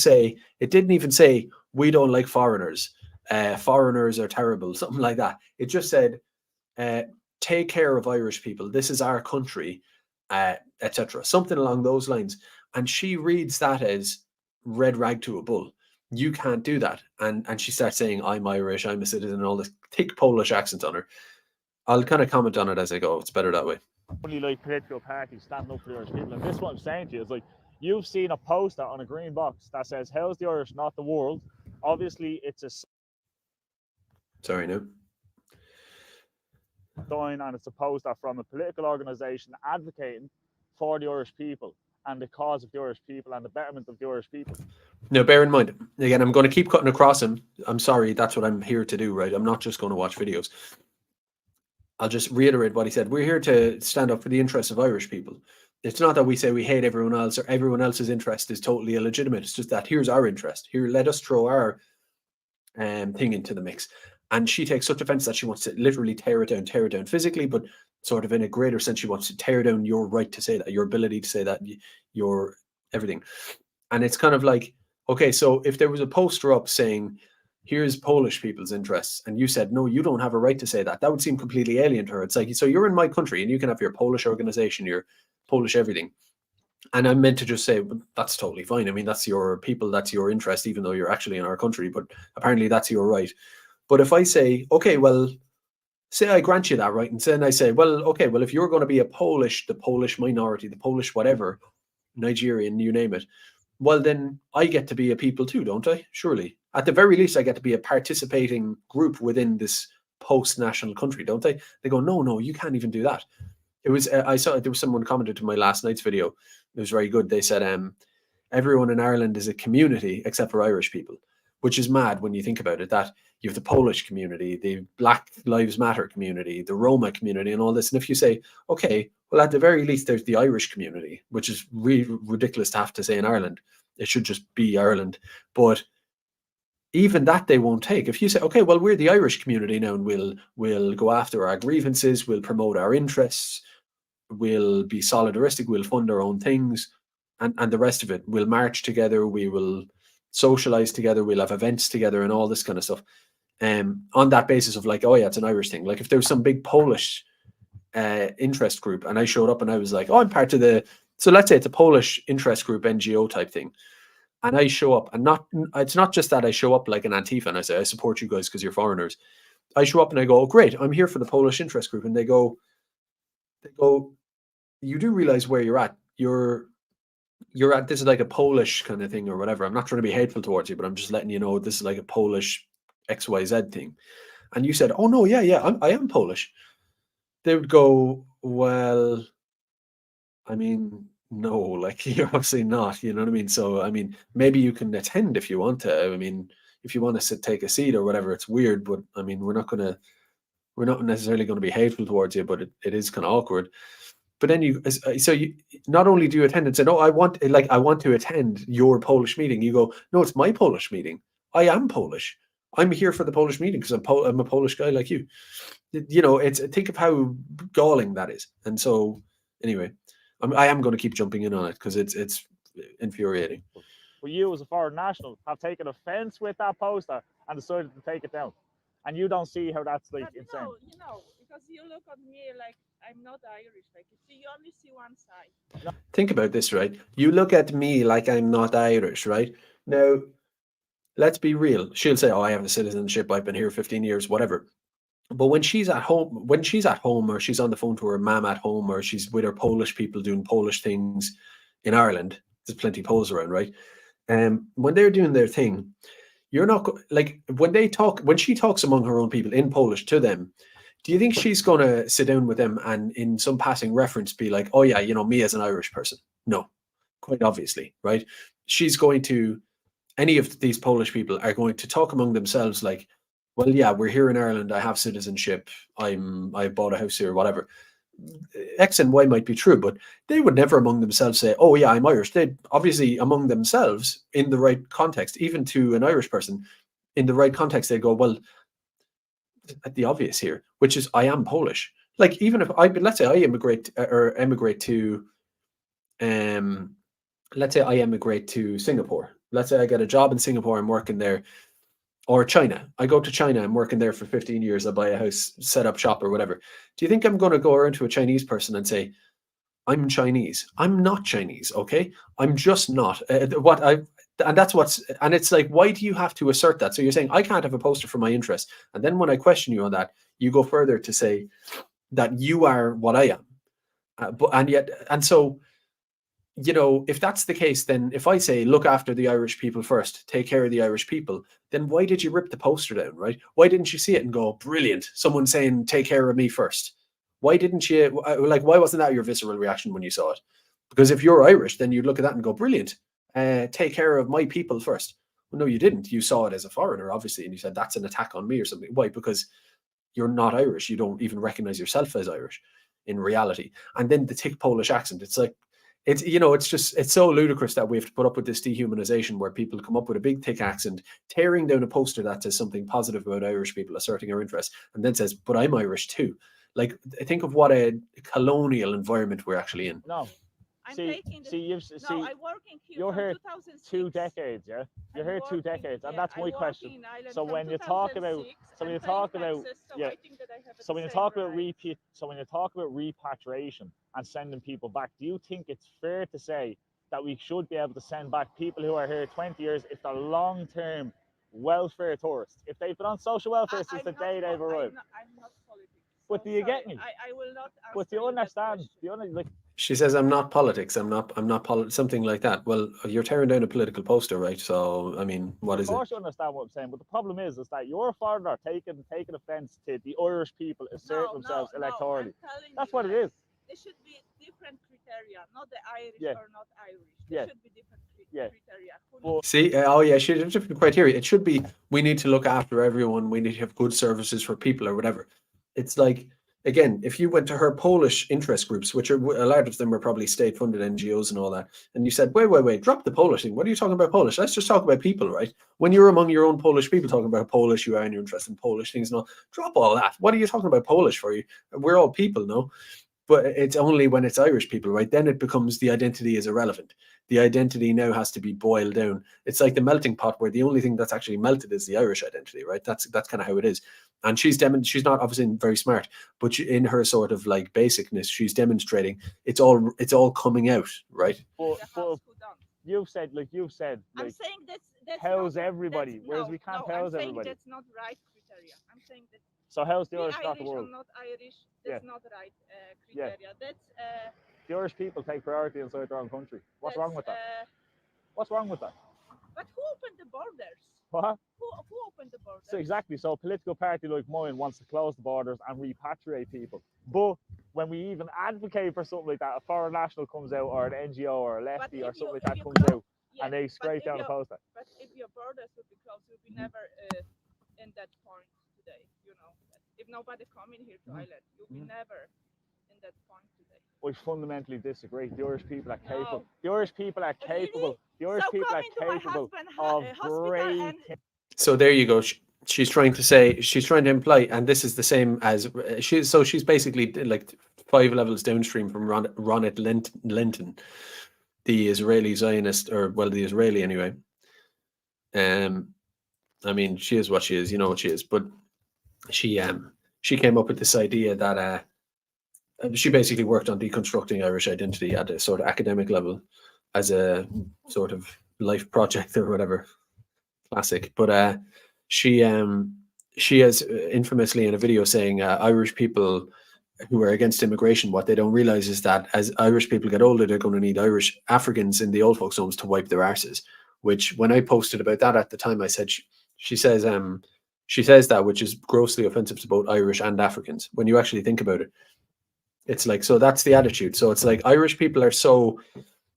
even say, we don't like foreigners. Foreigners are terrible, something like that. It just said, take care of Irish people. This is our country, etc. Something along those lines. And she reads that as red rag to a bull. You can't do that. And she starts saying, I'm Irish, I'm a citizen, and all this thick Polish accent on her. I'll kind of comment on it as I go. It's better that way. Only like political parties stand up for the Irish people, and this is what I'm saying to you, is like, you've seen a poster on a green box that says, how's the Irish, not the world? Obviously it's a sorry, no, sign, and it's a poster from a political organization advocating for the Irish people, and the cause of the Irish people and the betterment of the Irish people. Now, bear in mind, again, I'm going to keep cutting across him. I'm sorry, that's what I'm here to do, right? I'm not just going to watch videos. I'll just reiterate what he said. We're here to stand up for the interests of Irish people. It's not that we say we hate everyone else or everyone else's interest is totally illegitimate. It's just that here's our interest. Here, let us throw our thing into the mix. And she takes such offense that she wants to literally tear it down physically, but sort of in a greater sense, she wants to tear down your right to say that, your ability to say that, your everything. And it's kind of like, okay, so if there was a poster up saying, here's Polish people's interests, and you said, no, you don't have a right to say that, that would seem completely alien to her. It's like, so you're in my country and you can have your Polish organization, your Polish everything. And I'm meant to just say, well, that's totally fine. I mean, that's your people, that's your interest, even though you're actually in our country, but apparently that's your right. But if I say, okay, well, say I grant you that right, and then I say, well, okay, well, if you're going to be the Polish minority, the Polish whatever, Nigerian, you name it, well, then I get to be a people too, don't I? Surely. At the very least, I get to be a participating group within this post-national country, don't they? They go, no, you can't even do that. It was, I saw, there was someone commented to my last night's video. It was very good. They said, everyone in Ireland is a community except for Irish people, which is mad when you think about it, that you have the Polish community, the Black Lives Matter community, the Roma community and all this. And if you say, okay, well, at the very least, there's the Irish community, which is really ridiculous to have to say in Ireland. It should just be Ireland. But even that they won't take. If you say, okay, well, we're the Irish community now and we'll go after our grievances, we'll promote our interests, we'll be solidaristic, we'll fund our own things, and the rest of it, we'll march together, we will socialize together, we'll have events together and all this kind of stuff. On that basis of like, oh yeah, it's an Irish thing. Like if there was some big Polish interest group and I showed up and I was like, oh, I'm part of so let's say it's a Polish interest group NGO type thing. And I show up and it's not just that I show up like an Antifa and I say, I support you guys because you're foreigners. I show up and I go, oh, great, I'm here for the Polish interest group. And they go, you do realize where you're at. You're at, this is like a Polish kind of thing or whatever. I'm not trying to be hateful towards you, but I'm just letting you know this is like a Polish XYZ thing. And you said, oh no, yeah, I am Polish. They would go, well, I mean, no, like you're obviously not, you know what I mean? So, I mean, maybe you can attend if you want to. I mean, if you want to take a seat or whatever, it's weird, but I mean, we're not necessarily going to be hateful towards you, but it is kind of awkward. But then you not only do you attend and say, no, I want to attend your Polish meeting. You go, no, it's my Polish meeting. I am Polish. I'm here for the Polish meeting because I'm a Polish guy like you. You know, think of how galling that is. And so, anyway, I am going to keep jumping in on it because it's infuriating. But you, as a foreign national, have taken offence with that poster and decided to take it down, and you don't see how that's like insane. No, because you look at me like I'm not Irish. Like you only see one side. Think about this, right? You look at me like I'm not Irish, right? Now, let's be real. She'll say, oh, I have a citizenship. I've been here 15 years, whatever. But when she's at home or she's on the phone to her mum at home or she's with her Polish people doing Polish things in Ireland, there's plenty of Poles around, right? When they're doing their thing, you're not like when she talks among her own people in Polish to them, do you think she's going to sit down with them and in some passing reference be like, oh yeah, you know, me as an Irish person? No, quite obviously, right? Any of these Polish people are going to talk among themselves like, well, yeah, we're here in Ireland. I have citizenship. I bought a house here, whatever. X and Y might be true, but they would never among themselves say, oh yeah, I'm Irish. They'd obviously among themselves in the right context, even to an Irish person in the right context, they go, well, at the obvious here, which is I am Polish. Like even if let's say I emigrate to Singapore. Let's say I get a job in Singapore, I'm working there. Or China. I go to China, I'm working there for 15 years, I buy a house, set up shop or whatever. Do you think I'm going to go around to a Chinese person and say, I'm Chinese? I'm not Chinese, okay? I'm just not. And it's like, why do you have to assert that? So you're saying, I can't have a poster for my interest. And then when I question you on that, you go further to say that you are what I am. So, you know, if that's the case, then if I say, look after the Irish people first, take care of the Irish people, then why did you rip the poster down, right? Why didn't you see it and go, brilliant, someone saying, take care of me first? Why didn't you, like, why wasn't that your visceral reaction when you saw it? Because if you're Irish, then you'd look at that and go, brilliant, take care of my people first. Well, no, you didn't. You saw it as a foreigner, obviously, and you said that's an attack on me or something. Why? Because you're not Irish. You don't even recognize yourself as Irish in reality. And then the thick Polish accent, it's like, it's, you know, it's so ludicrous that we have to put up with this dehumanization where people come up with a big thick accent, tearing down a poster that says something positive about Irish people, asserting our interests, and then says, but I'm Irish too. Like, think of what a colonial environment we're actually in. No. I'm See, taking the, see, you've no, see, I'm working here you're from here 2006. 2 decades, yeah. You're I'm here 2 working, decades, and yeah, that's I'm my working question. in Ireland So from when you talk about, 2006. so when I'm you paying talk about, taxes, so yeah. I think that I have So the when you same talk about right. so when you talk about repatriation and sending people back, do you think it's fair to say that we should be able to send back people who are here 20 years if they're long-term welfare tourists, if they've been on social welfare since the day they've arrived? I'm not politics. But do you sorry. get me? I will not answer But do you that understand? question. Do you like? She says, I'm not politics. I'm not something like that. Well, you're tearing down a political poster, right? So, I mean, what is Of it? course, you understand what I'm saying, but the problem is that your foreigner taking offence to the Irish people asserting themselves electorally. That's what it is. There should be different criteria, not the Irish Yeah. or not Irish. There Yeah. should be different Yeah. criteria. But See, oh yeah, she has different criteria. It should be, we need to look after everyone. We need to have good services for people or whatever. It's like, again, if you went to her Polish interest groups, which are a lot of them are probably state-funded NGOs and all that, and you said, wait, drop the Polish thing. What are you talking about Polish? Let's just talk about people, right? When you're among your own Polish people talking about Polish, you are and you're interested in Polish things and all, drop all that. What are you talking about Polish for? You? We're all people, no? But it's only when it's Irish people, right? Then it becomes the identity is irrelevant. The identity now has to be boiled down. It's like the melting pot where the only thing that's actually melted is the Irish identity, right? That's kind of how it is. And she's not obviously very smart, but in her sort of like basicness, she's demonstrating it's all coming out, right? but But you've said like I'm saying that's house not, everybody, that's, whereas no, we can't no, house I'm saying everybody. that's not right criteria. I'm saying that So how's the be Irish not Irish the world? or not Irish, that's not right Yeah. criteria. That's The Irish people take priority inside their own country. What's wrong with that? What's wrong with that? But who opened the borders? What? Who opened the borders? So exactly. So a political party like mine wants to close the borders and repatriate people. But when we even advocate for something like that, a foreign national comes out, or an NGO or a lefty or something like that comes out, and they straight down oppose that. But if your borders would be closed, you'd be never in that point today. You know, if nobody coming here to Ireland, you'll be never in that point today. I fundamentally disagree. The Irish people are capable. No. The Irish people are capable. Really? The Irish So people are coming to my capable husband, of hospital great. and So there you go. She's trying to imply, and this is the same as she's basically like 5 levels downstream from Ronit Lenton, the Israeli Zionist, or well, the Israeli anyway. I mean, she is what she is. You know what she is, but she came up with this idea that she basically worked on deconstructing Irish identity at a sort of academic level as a sort of life project or whatever. Classic. But she has infamously in a video saying Irish people who are against immigration, what they don't realize is that as Irish people get older, they're going to need Irish Africans in the old folks' homes to wipe their arses. Which, when I posted about that at the time, I said she says that, which is grossly offensive to both Irish and Africans. When you actually think about it, it's like, so that's the attitude. So it's like Irish people are so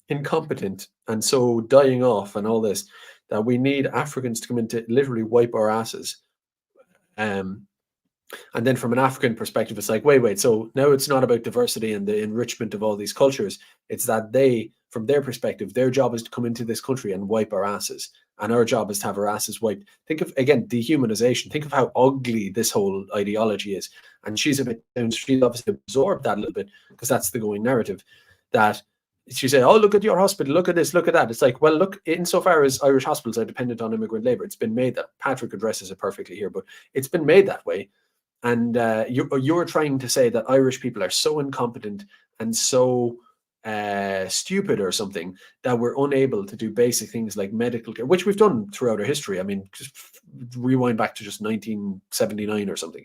incompetent and so dying off and all this that we need Africans to come in to literally wipe our asses. And then from an African perspective, it's like, wait. So now it's not about diversity and the enrichment of all these cultures. It's that they, from their perspective, their job is to come into this country and wipe our asses. And our job is to have our asses wiped. Think of, again, dehumanization. Think of how ugly this whole ideology is. And she's obviously absorbed that a little bit because that's the going narrative. That she said, oh, look at your hospital, look at this, look at that. It's like, well, look, insofar as Irish hospitals are dependent on immigrant labor, it's been made that. Patrick addresses it perfectly here, but it's been made that way. And you're trying to say that Irish people are so incompetent and so stupid or something that we're unable to do basic things like medical care, which we've done throughout our history. I mean, just rewind back to just 1979 or something.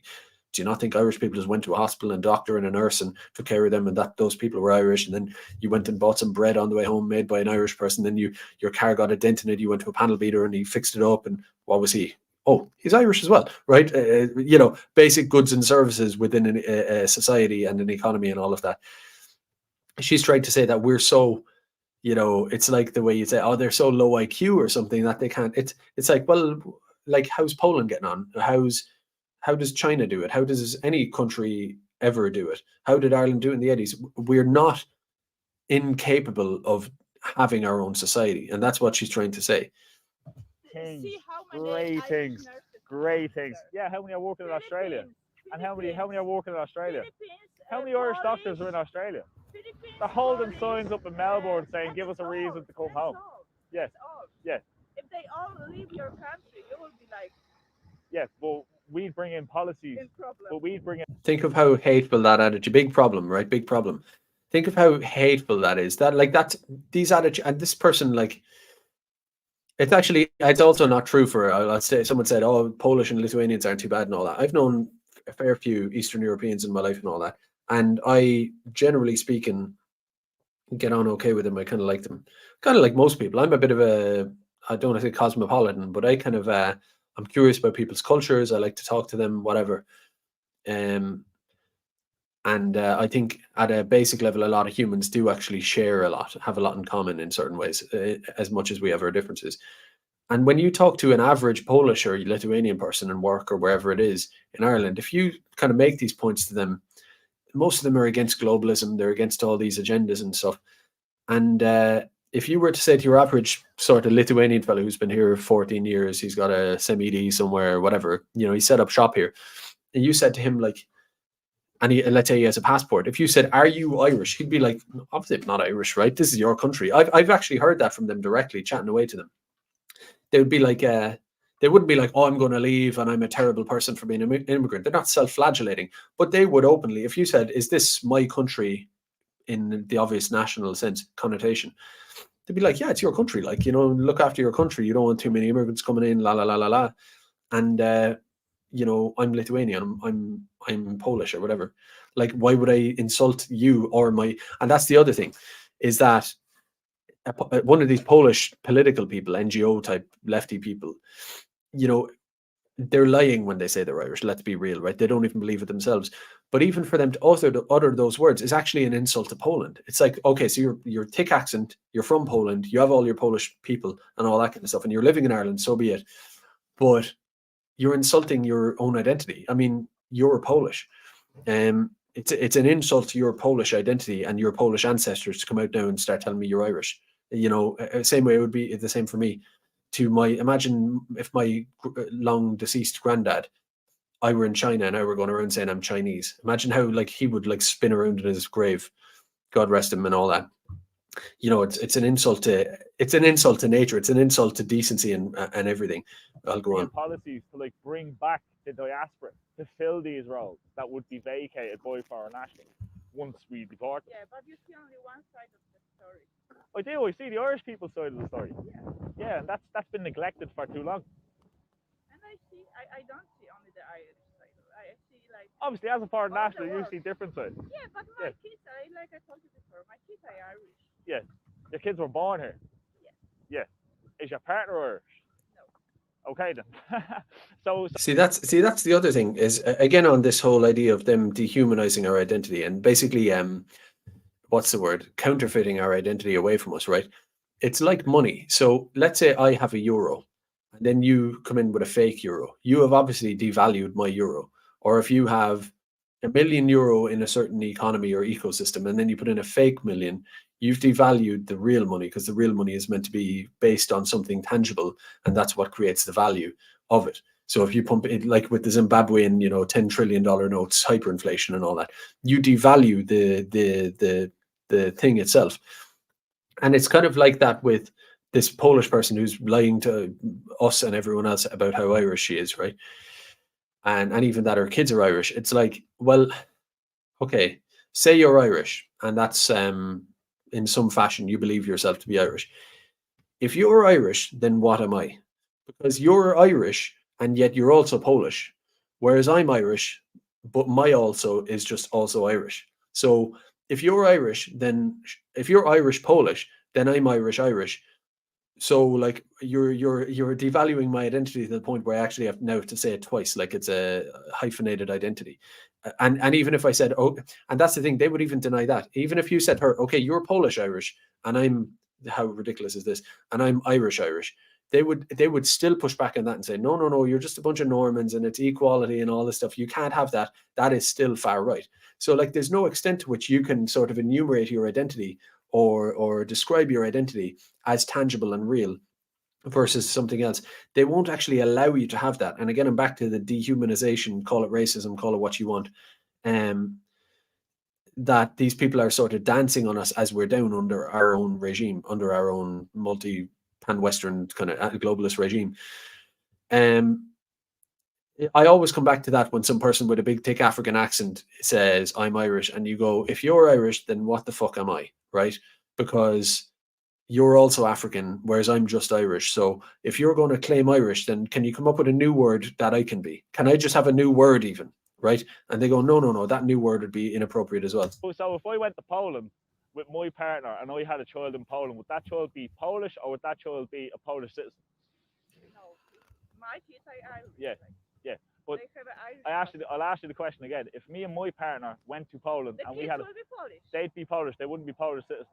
Do you not think Irish people just went to a hospital and doctor and a nurse and took care of them, and that those people were Irish, and then you went and bought some bread on the way home made by an Irish person, then your car got a dent in it, you went to a panel beater and he fixed it up, and what was he? Oh, he's Irish as well, right? Basic goods and services within a society and an economy and all of that. she's trying to say that we're so, it's like the way you say, oh, they're so low IQ or something that they can't. It's like, well, like, how's Poland getting on? How does China do it? How does any country ever do it? How did Ireland do it in the 80s? We're not incapable of having our own society, and that's what she's trying to say. Things, See how many great Irish things, nurses great are things. there. Yeah, how many are working in Australia? Philippines, And how many are working in Australia? Philippines, How many Irish doctors are in Australia? They're holding signs up in Melbourne saying, "Give us a reason to come home." Yes, yes, If they all leave your country, you will be like yes. But we bring in policies. in problem. But we bring in. Think of how hateful that attitude, big problem, right? Big problem. Think of how hateful that is. That, like, that's these attitudes, and this person, like, it's also not true for, let's say someone said, oh, Polish and Lithuanians aren't too bad and all that. I've known a fair few Eastern Europeans in my life and all that, and I, generally speaking, get on okay with them. I kind of like them, kind of like most people. I'm a bit of a, I don't want to say cosmopolitan, but I kind of, I'm curious about people's cultures. I like to talk to them, whatever. And I think at a basic level, a lot of humans do actually share a lot, have a lot in common in certain ways, as much as we have our differences. And when you talk to an average Polish or Lithuanian person in work or wherever it is in Ireland, if you kind of make these points to them, most of them are against globalism. They're against all these agendas and stuff. And if you were to say to your average sort of Lithuanian fellow who's been here 14 years, he's got a semi-D somewhere, whatever, he set up shop here, and you said to him, like, and let's say he has a passport. If you said, "Are you Irish?" he'd be like, "Obviously, I'm not Irish, right? This is your country." I've actually heard that from them directly, chatting away to them. They would be like, they wouldn't be like, "Oh, I'm going to leave and I'm a terrible person for being an immigrant." They're not self-flagellating, but they would openly, if you said, "Is this my country?" in the obvious national sense connotation, they'd be like, "Yeah, it's your country. Like, look after your country. You don't want too many immigrants coming in, la la la la la." And I'm Lithuanian, I'm Polish or whatever. Like, why would I insult you or my? And that's the other thing, is that one of these Polish political people, NGO type lefty people, they're lying when they say they're Irish. Let's be real, right? They don't even believe it themselves. But even for them to utter those words is actually an insult to Poland. It's like, okay, so you're thick accent, you're from Poland, you have all your Polish people and all that kind of stuff, and you're living in Ireland, so be it. But you're insulting your own identity. I mean, you're Polish. It's an insult to your Polish identity and your Polish ancestors to come out now and start telling me you're Irish. Same way it would be the same for me. Imagine if my long deceased granddad, I were in China and I were going around saying I'm Chinese. Imagine how, like, he would, like, spin around in his grave, God rest him, and all that. It's an insult to nature. It's an insult to decency and everything. I'll go on. Policies to, like, bring back the diaspora to fill these roles that would be vacated by foreign nationals once we deport them. Yeah, but you see only one side of the story. I do. I see the Irish people's side of the story. Yeah, and that's been neglected for too long. And I don't see only the Irish side. I see, like, obviously, as a foreign national, you see different sides. Yeah, but my kids, like I told you before, my kids are Irish. Yeah, your kids were born here. Yeah. Is your partner Irish? No. Okay then. so see that's the other thing is, again, on this whole idea of them dehumanizing our identity and basically what's the word, counterfeiting our identity away from us, right? It's like money. So let's say I have a euro and then you come in with a fake euro. You have obviously devalued my euro. Or if you have €1 million in a certain economy or ecosystem and then you put in a fake million, you've devalued the real money, because the real money is meant to be based on something tangible, and that's what creates the value of it. So if you pump it, like with the Zimbabwean, $10 trillion notes, hyperinflation and all that, you devalue the thing itself. And it's kind of like that with this Polish person who's lying to us and everyone else about how Irish she is, right? And even that her kids are Irish. It's like, well, okay, say you're Irish, and that's in some fashion you believe yourself to be Irish. If you're Irish, then what am I? Because you're Irish and yet you're also Polish, whereas I'm Irish, but my also is just also Irish. So if you're Irish, then if you're Irish Polish, then I'm Irish Irish. So like you're devaluing my identity to the point where I actually have now to say it twice, like it's a hyphenated identity. And even if I said, oh, and that's the thing, they would even deny that. Even if you said her, okay, you're Polish Irish, and I'm, how ridiculous is this? And I'm Irish Irish. They would still push back on that and say, no, no, no, you're just a bunch of Normans and it's equality and all this stuff. You can't have that. That is still far right. So like there's no extent to which you can sort of enumerate your identity or describe your identity as tangible and real versus something else. They won't actually allow you to have that. And again, I'm back to the dehumanization, call it racism, call it what you want. That these people are sort of dancing on us as we're down under our own regime, under our own pan-Western kind of globalist regime. I always come back to that when some person with a big thick African accent says, I'm Irish, and you go, if you're Irish, then what the fuck am I, right? Because you're also African, whereas I'm just Irish. So if you're going to claim Irish, then can you come up with a new word that I can be? Can I just have a new word even, right? And they go, no, no, no, that new word would be inappropriate as well. So if I went to Poland with my partner and I had a child in Poland, would that child be Polish or would that child be a Polish citizen? No, my kids are Irish. Yeah, yeah. But They have an Irish I'll ask you the question again. If me and my partner went to Poland the and kids we had will be Polish. they'd be Polish, they wouldn't be Polish citizens.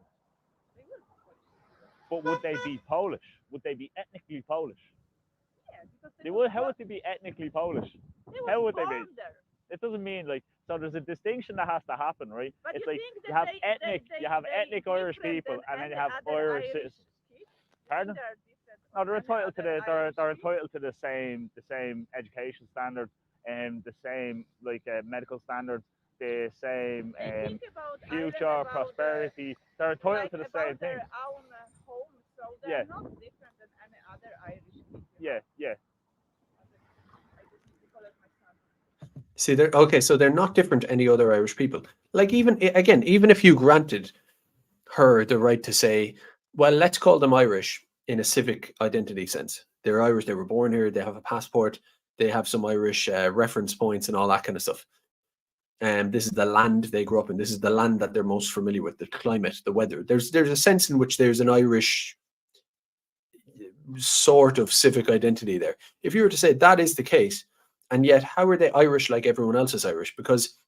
They will be Polish. But would they be Polish? Would they be ethnically Polish? Yeah, because They would. How would they be ethnically Polish? How would they be? There. It doesn't mean like, so there's a distinction that has to happen, right? But It's you like think you that have ethnic Irish people and then you have Irish citizens. Pardon? No, they're entitled to they're entitled to the same education standards and the same like medical standards, the same future prosperity. They're entitled to the same thing. Their own home, so they're not different than any other Irish people. Yeah, yeah. See, they're okay. So they're not different to any other Irish people. Like even if you granted her the right to say, well, let's call them Irish in a civic identity sense. They're Irish. They were born here. They have a passport. They have some Irish reference points and all that kind of stuff. And this is the land they grew up in. This is the land that they're most familiar with. The climate, the weather. There's a sense in which there's an Irish sort of civic identity there. If you were to say that is the case, and yet how are they Irish like everyone else is Irish? Because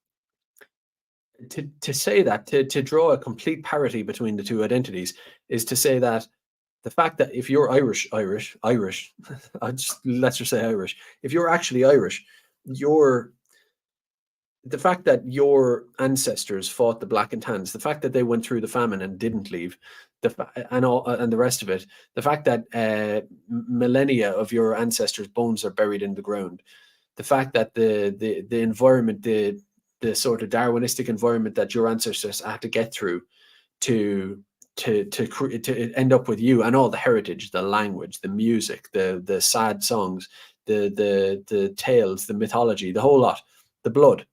to say that, to draw a complete parity between the two identities is to say that the fact that if you're Irish, let's just say Irish, if you're actually Irish, the fact that your ancestors fought the Black and Tans, the fact that they went through the famine and didn't leave, and the rest of it, the fact that millennia of your ancestors' bones are buried in the ground, the fact that the environment, the sort of Darwinistic environment that your ancestors had to get through to end up with you, and all the heritage, the language, the music, the sad songs, the tales, the mythology, the whole lot, the blood.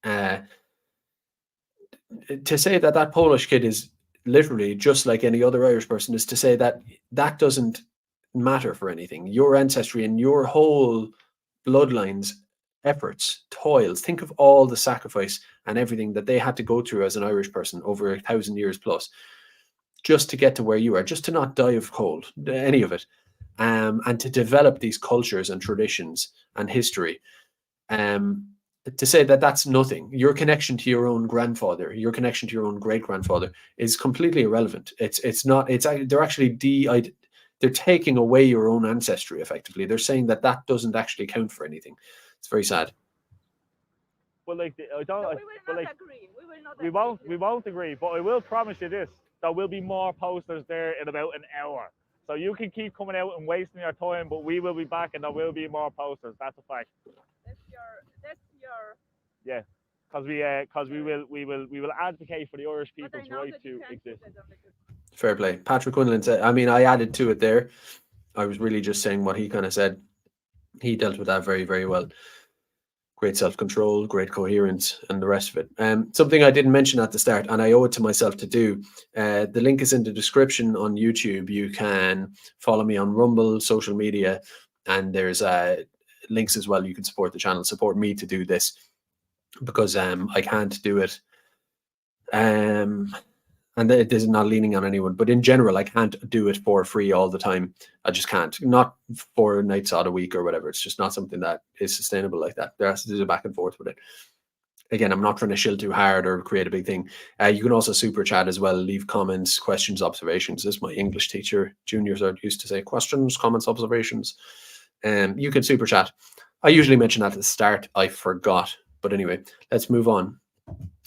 To say that Polish kid is literally just like any other Irish person is to say that doesn't matter for anything. Your ancestry and your whole bloodlines, efforts, toils, think of all the sacrifice and everything that they had to go through as an Irish person over 1,000 years plus just to get to where you are, just to not die of cold, any of it, and to develop these cultures and traditions and history. To say that that's nothing, your connection to your own grandfather, your connection to your own great grandfather is completely irrelevant. It's not. They're actually they're taking away your own ancestry. Effectively, they're saying that doesn't actually count for anything. It's very sad. But like, I don't. So we will not agree. We will not. We won't agree. But I will promise you this: there will be more posters there in about an hour. So you can keep coming out and wasting your time, but we will be back, and there will be more posters. That's a fact. That's your. Yeah, because we will advocate for the Irish people's right to exist. Fair play. Patrick Quinlan said. I mean, I added to it there. I was really just saying what he kind of said. He dealt with that very, very well. Great self-control, great coherence, and the rest of it. Something I didn't mention at the start, and I owe it to myself to do. The link is in the description on YouTube. You can follow me on Rumble, social media, and there's links as well. You can support the channel, support me to do this, because I can't do it and it is not leaning on anyone, but in general, I can't do it for free all the time. I just can't. Not 4 nights out a week or whatever. It's just not something that is sustainable like that. There has to do a back and forth with it. Again, I'm not trying to shill too hard or create a big thing. You can also super chat as well, leave comments, questions, observations. This is my English teacher. Juniors are used to say questions, comments, observations. You can super chat. I usually mention that at the start. I forgot. But anyway, let's move on.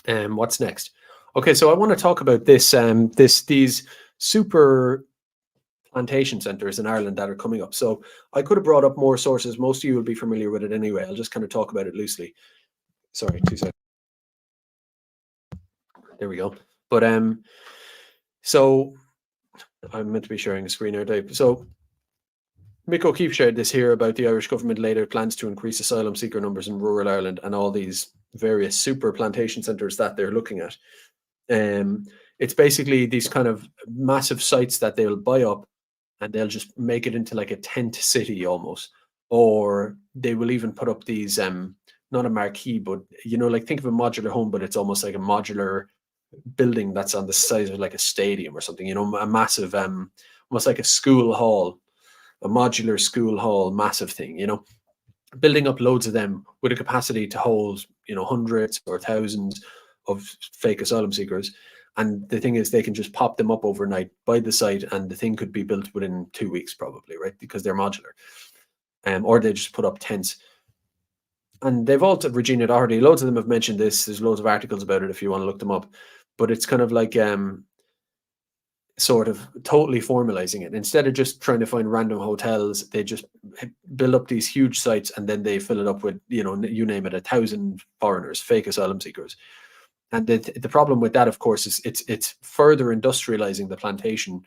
What's next? Okay, so I want to talk about this. These super plantation centers in Ireland that are coming up. So I could have brought up more sources. Most of you will be familiar with it anyway. I'll just kind of talk about it loosely. Sorry, 2 seconds. There we go. But so I'm meant to be sharing a screen here. So Mick O'Keefe shared this here about the Irish government later plans to increase asylum seeker numbers in rural Ireland and all these various super plantation centres that they're looking at. It's basically these kind of massive sites that they'll buy up and they'll just make it into like a tent city almost. Or they will even put up these, not a marquee, but, you know, like think of a modular home, but it's almost like a modular building that's on the size of like a stadium or something, you know, a massive, almost like a school hall, a modular school hall, massive thing, you know, building up loads of them with a capacity to hold, you know, hundreds or thousands of fake asylum seekers. And the thing is, they can just pop them up overnight by the site, and the thing could be built within 2 weeks, probably, right? Because they're modular. Or they just put up tents. And they've all, Regina Doherty, loads of them have mentioned this. There's loads of articles about it if you want to look them up. But it's kind of like sort of totally formalizing it. Instead of just trying to find random hotels, they just build up these huge sites and then they fill it up with, you know, you name it, 1,000 foreigners, fake asylum seekers. And the problem with that, of course, is it's further industrializing the plantation.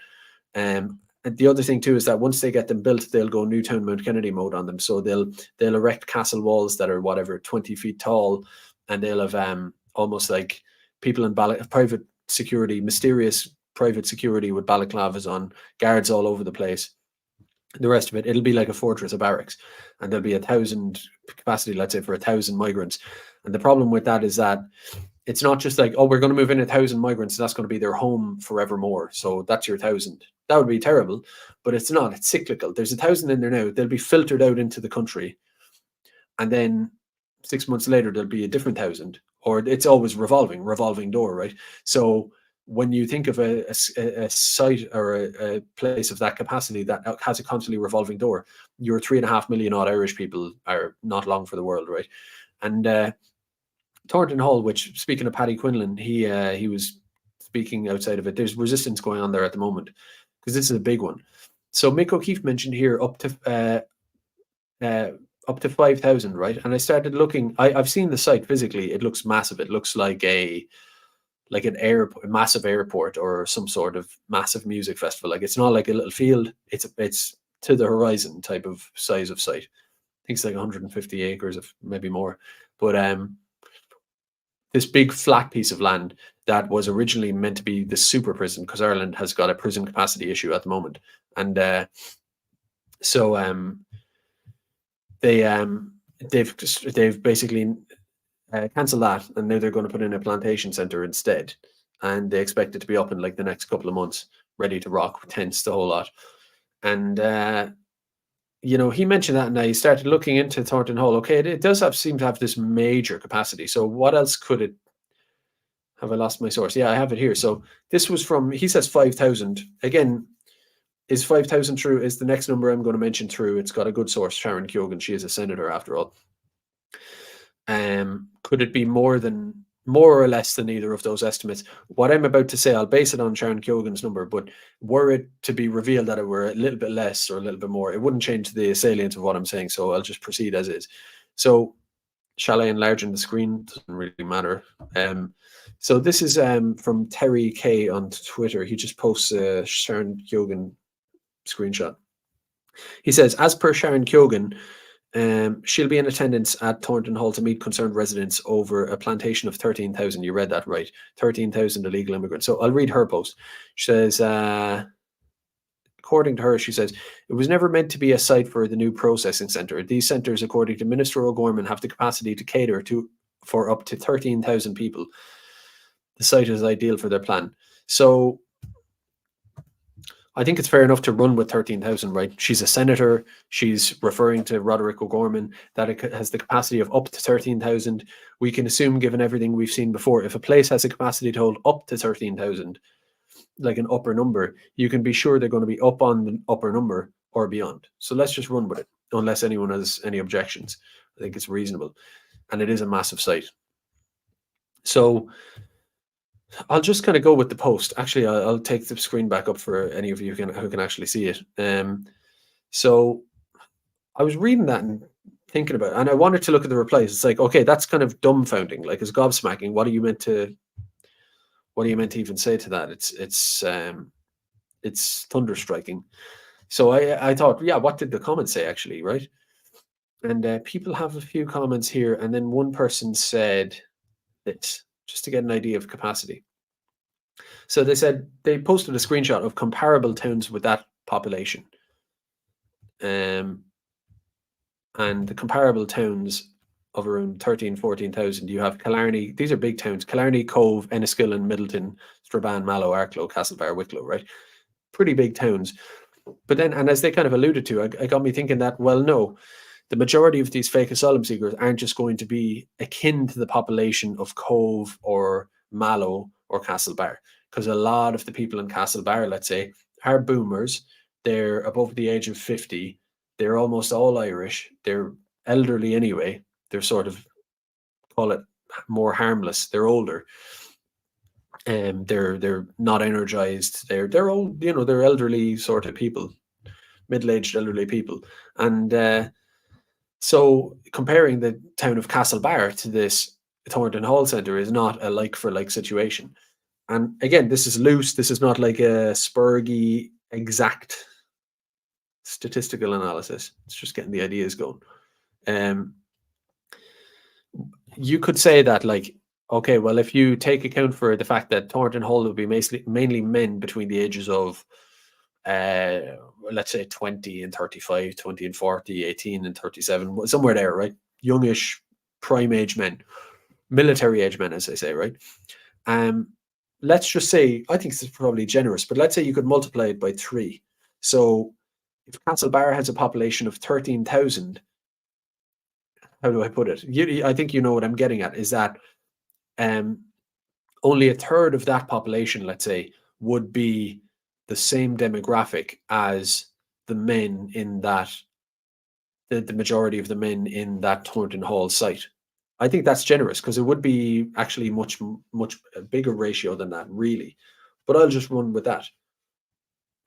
And the other thing too is that once they get them built, they'll go Newtownmountkennedy mode on them. So they'll erect castle walls that are whatever 20 feet tall, and they'll have almost like people in private security, mysterious private security with balaclavas on, guards all over the place. The rest of it, it'll be like a fortress of barracks, and there'll be 1,000 capacity, let's say, for 1,000 migrants. And the problem with that is that it's not just like, oh, we're going to move in 1,000 migrants, and that's going to be their home forevermore. So that's your 1,000. That would be terrible, but it's not. It's cyclical. There's 1,000 in there now. They'll be filtered out into the country, and then 6 months later there'll be a different 1,000. Or it's always revolving door, right? So when you think of a site or a place of that capacity that has a constantly revolving door, your 3.5 million odd Irish people are not long for the world, right? And Thornton Hall, which, speaking of Paddy Quinlan, he was speaking outside of it. There's resistance going on there at the moment because this is a big one. So Mick O'Keefe mentioned here up to 5,000, right? And I started looking. I've seen the site physically. It looks massive. It looks like a massive airport or some sort of massive music festival. Like, it's not like a little field. It's to the horizon type of size of site. I think it's like 150 acres, of maybe more. But this big flat piece of land that was originally meant to be the super prison, because Ireland has got a prison capacity issue at the moment, and so they've basically cancelled that, and now they're going to put in a plantation centre instead, and they expect it to be up in like the next couple of months, ready to rock, with tents, the whole lot. And you know, he mentioned that, and I started looking into Thornton Hall. Okay, it does seem to have this major capacity. So what else could it have? I lost my source. Yeah, I have it here. So this was from, he says 5,000. Again, is 5,000 true? Is the next number I'm going to mention true? It's got a good source, Sharon Keoghan. She is a senator after all. Could it be more or less than either of those estimates? What I'm about to say, I'll base it on Sharon Keoghan's number, but were it to be revealed that it were a little bit less or a little bit more, it wouldn't change the salient of what I'm saying, so I'll just proceed as is. So shall I enlarge in the screen? Doesn't really matter. So this is from Terry K on Twitter. He just posts a Sharon Keoghan screenshot. He says, as per Sharon Keoghan, she'll be in attendance at Thornton Hall to meet concerned residents over a plantation of 13,000. You read that right. 13,000 illegal immigrants. So I'll read her post. She says, according to her, she says, it was never meant to be a site for the new processing centre. These centres, according to Minister O'Gorman, have the capacity to cater for up to 13,000 people. The site is ideal for their plan. So I think it's fair enough to run with 13,000, right? She's a senator. She's referring to Roderick O'Gorman, that it has the capacity of up to 13,000. We can assume, given everything we've seen before, if a place has a capacity to hold up to 13,000, like an upper number, you can be sure they're going to be up on the upper number or beyond. So let's just run with it, unless anyone has any objections. I think it's reasonable. And it is a massive site. So I'll just kind of go with the post. Actually, I'll take the screen back up for any of you who can actually see it. So I was reading that and thinking about it, and I wanted to look at the replies. It's like, okay, that's kind of dumbfounding. Like, it's gobsmacking. What are you meant to even say to that? It's thunderstriking. So I thought, yeah, what did the comments say actually, right? And people have a few comments here, and then one person said this, just to get an idea of capacity. So they said they posted a screenshot of comparable towns with that population. And the comparable towns of around 13, 14,000, you have Killarney. These are big towns: Killarney, Cove, Enniskillen, Middleton, Strabane, Mallow, Arklow, Castlebar, Wicklow, right? Pretty big towns. But then, and as they kind of alluded to, it got me thinking that, well, no, the majority of these fake asylum seekers aren't just going to be akin to the population of Cove or Mallow or Castlebar, because a lot of the people in Castlebar, let's say, are boomers. They're above the age of 50. They're almost all Irish. They're elderly anyway. They're sort of, call it, more harmless. They're older. They're not energized. They're old, they're elderly sort of people, middle-aged elderly people. And so comparing the town of Castlebar to this Thornton Hall Centre is not a like-for-like situation. And again, this is loose. This is not like a spurgy, exact statistical analysis. It's just getting the ideas going. You could say that, like, okay, well, if you take account for the fact that Thornton Hall will be mainly men between the ages of, let's say 20 and 35, 20 and 40, 18 and 37, somewhere there, right? Youngish, prime age men, military age men, as they say, right? Let's just say, I think this is probably generous, but let's say you could multiply it by 3. So if Castlebar has a population of 13,000, how do I put it? I think you know what I'm getting at, is that only a third of that population, let's say, would be the same demographic as the men in that, the majority of the men in that Thornton Hall site. I think that's generous, because it would be actually much a bigger ratio than that, really. But I'll just run with that.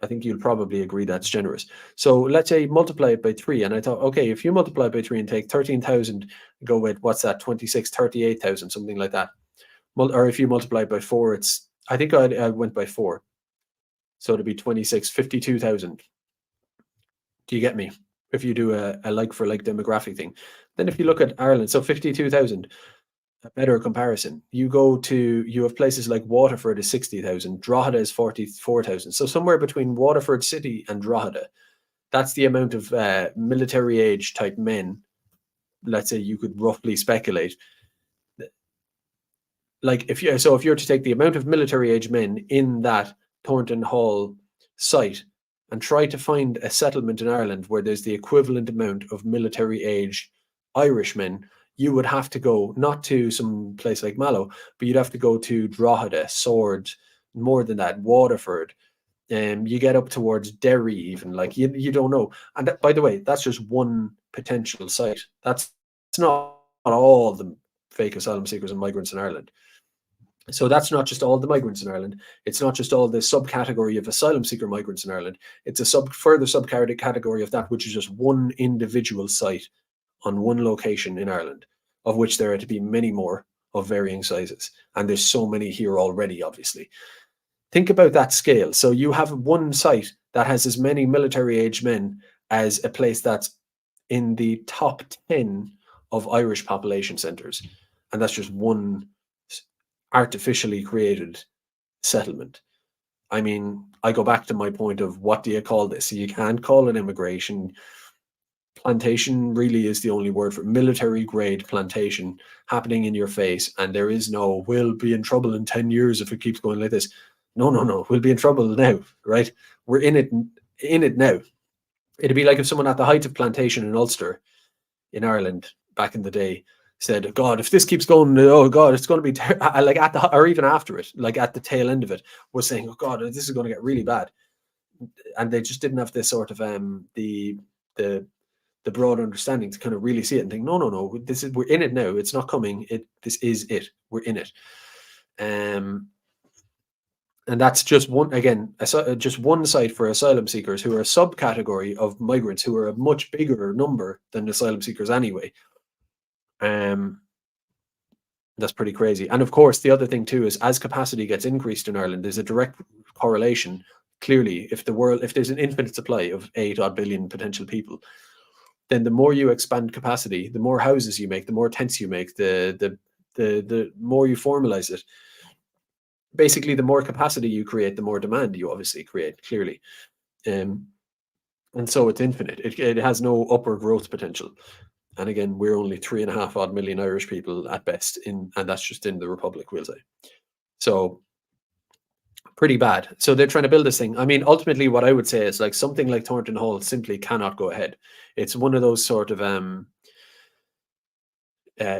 I think you'll probably agree that's generous. So let's say multiply it by 3. And I thought, okay, if you multiply by 3 and take 13,000, go with, what's that, 26, 38,000, something like that. Or if you multiply by 4, it's, I think I went by 4. So it'd be 26, 52,000. Do you get me? If you do a like-for-like demographic thing. Then if you look at Ireland, so 52,000, a better comparison. You have places like Waterford is 60,000, Drogheda is 44,000. So somewhere between Waterford City and Drogheda, that's the amount of military age type men, let's say, you could roughly speculate. Like if you're to take the amount of military age men in that Thornton Hall site and try to find a settlement in Ireland where there's the equivalent amount of military age Irish men, you would have to go not to some place like Mallow, but you'd have to go to Drogheda, Swords, more than that, Waterford. You get up towards Derry even, like you don't know. And that, by the way, that's just one potential site. That's not all the fake asylum seekers and migrants in Ireland. So that's not just all the migrants in Ireland. It's not just all the subcategory of asylum seeker migrants in Ireland. It's a further subcategory of that, which is just one individual site on one location in Ireland, of which there are to be many more of varying sizes. And there's so many here already, obviously. Think about that scale. So you have one site that has as many military age men as a place that's in the top 10 of Irish population centres. And that's just one artificially created settlement. I mean, I go back to my point of, what do you call this? You can't call it immigration. Plantation really is the only word for military grade plantation happening in your face, and there is no, we'll be in trouble in 10 years if it keeps going like this. No, we'll be in trouble now, right? We're in it now. It'd be like if someone at the height of plantation in Ulster in Ireland back in the day said, God, if this keeps going, oh God, it's going to be like at the, or even after it, like at the tail end of it, was saying, oh God, this is going to get really bad. And they just didn't have this sort of the broad understanding to kind of really see it and think, no, this is, we're in it now. It's not coming. This is it. We're in it. And that's just one, again, just one side for asylum seekers, who are a subcategory of migrants, who are a much bigger number than asylum seekers anyway. That's pretty crazy. And of course, the other thing too is, as capacity gets increased in Ireland, there's a direct correlation. Clearly, if there's an infinite supply of 8 odd billion potential people, then the more you expand capacity, the more houses you make, the more tents you make, the more you formalize it. Basically, the more capacity you create, the more demand you obviously create, clearly. And so it's infinite. It has no upward growth potential. And again, we're only 3.5 odd million Irish people at best, and that's just in the Republic, we'll say. So pretty bad. So they're trying to build this thing. I mean, ultimately, what I would say is, like, something like Thornton Hall simply cannot go ahead. It's one of those sort of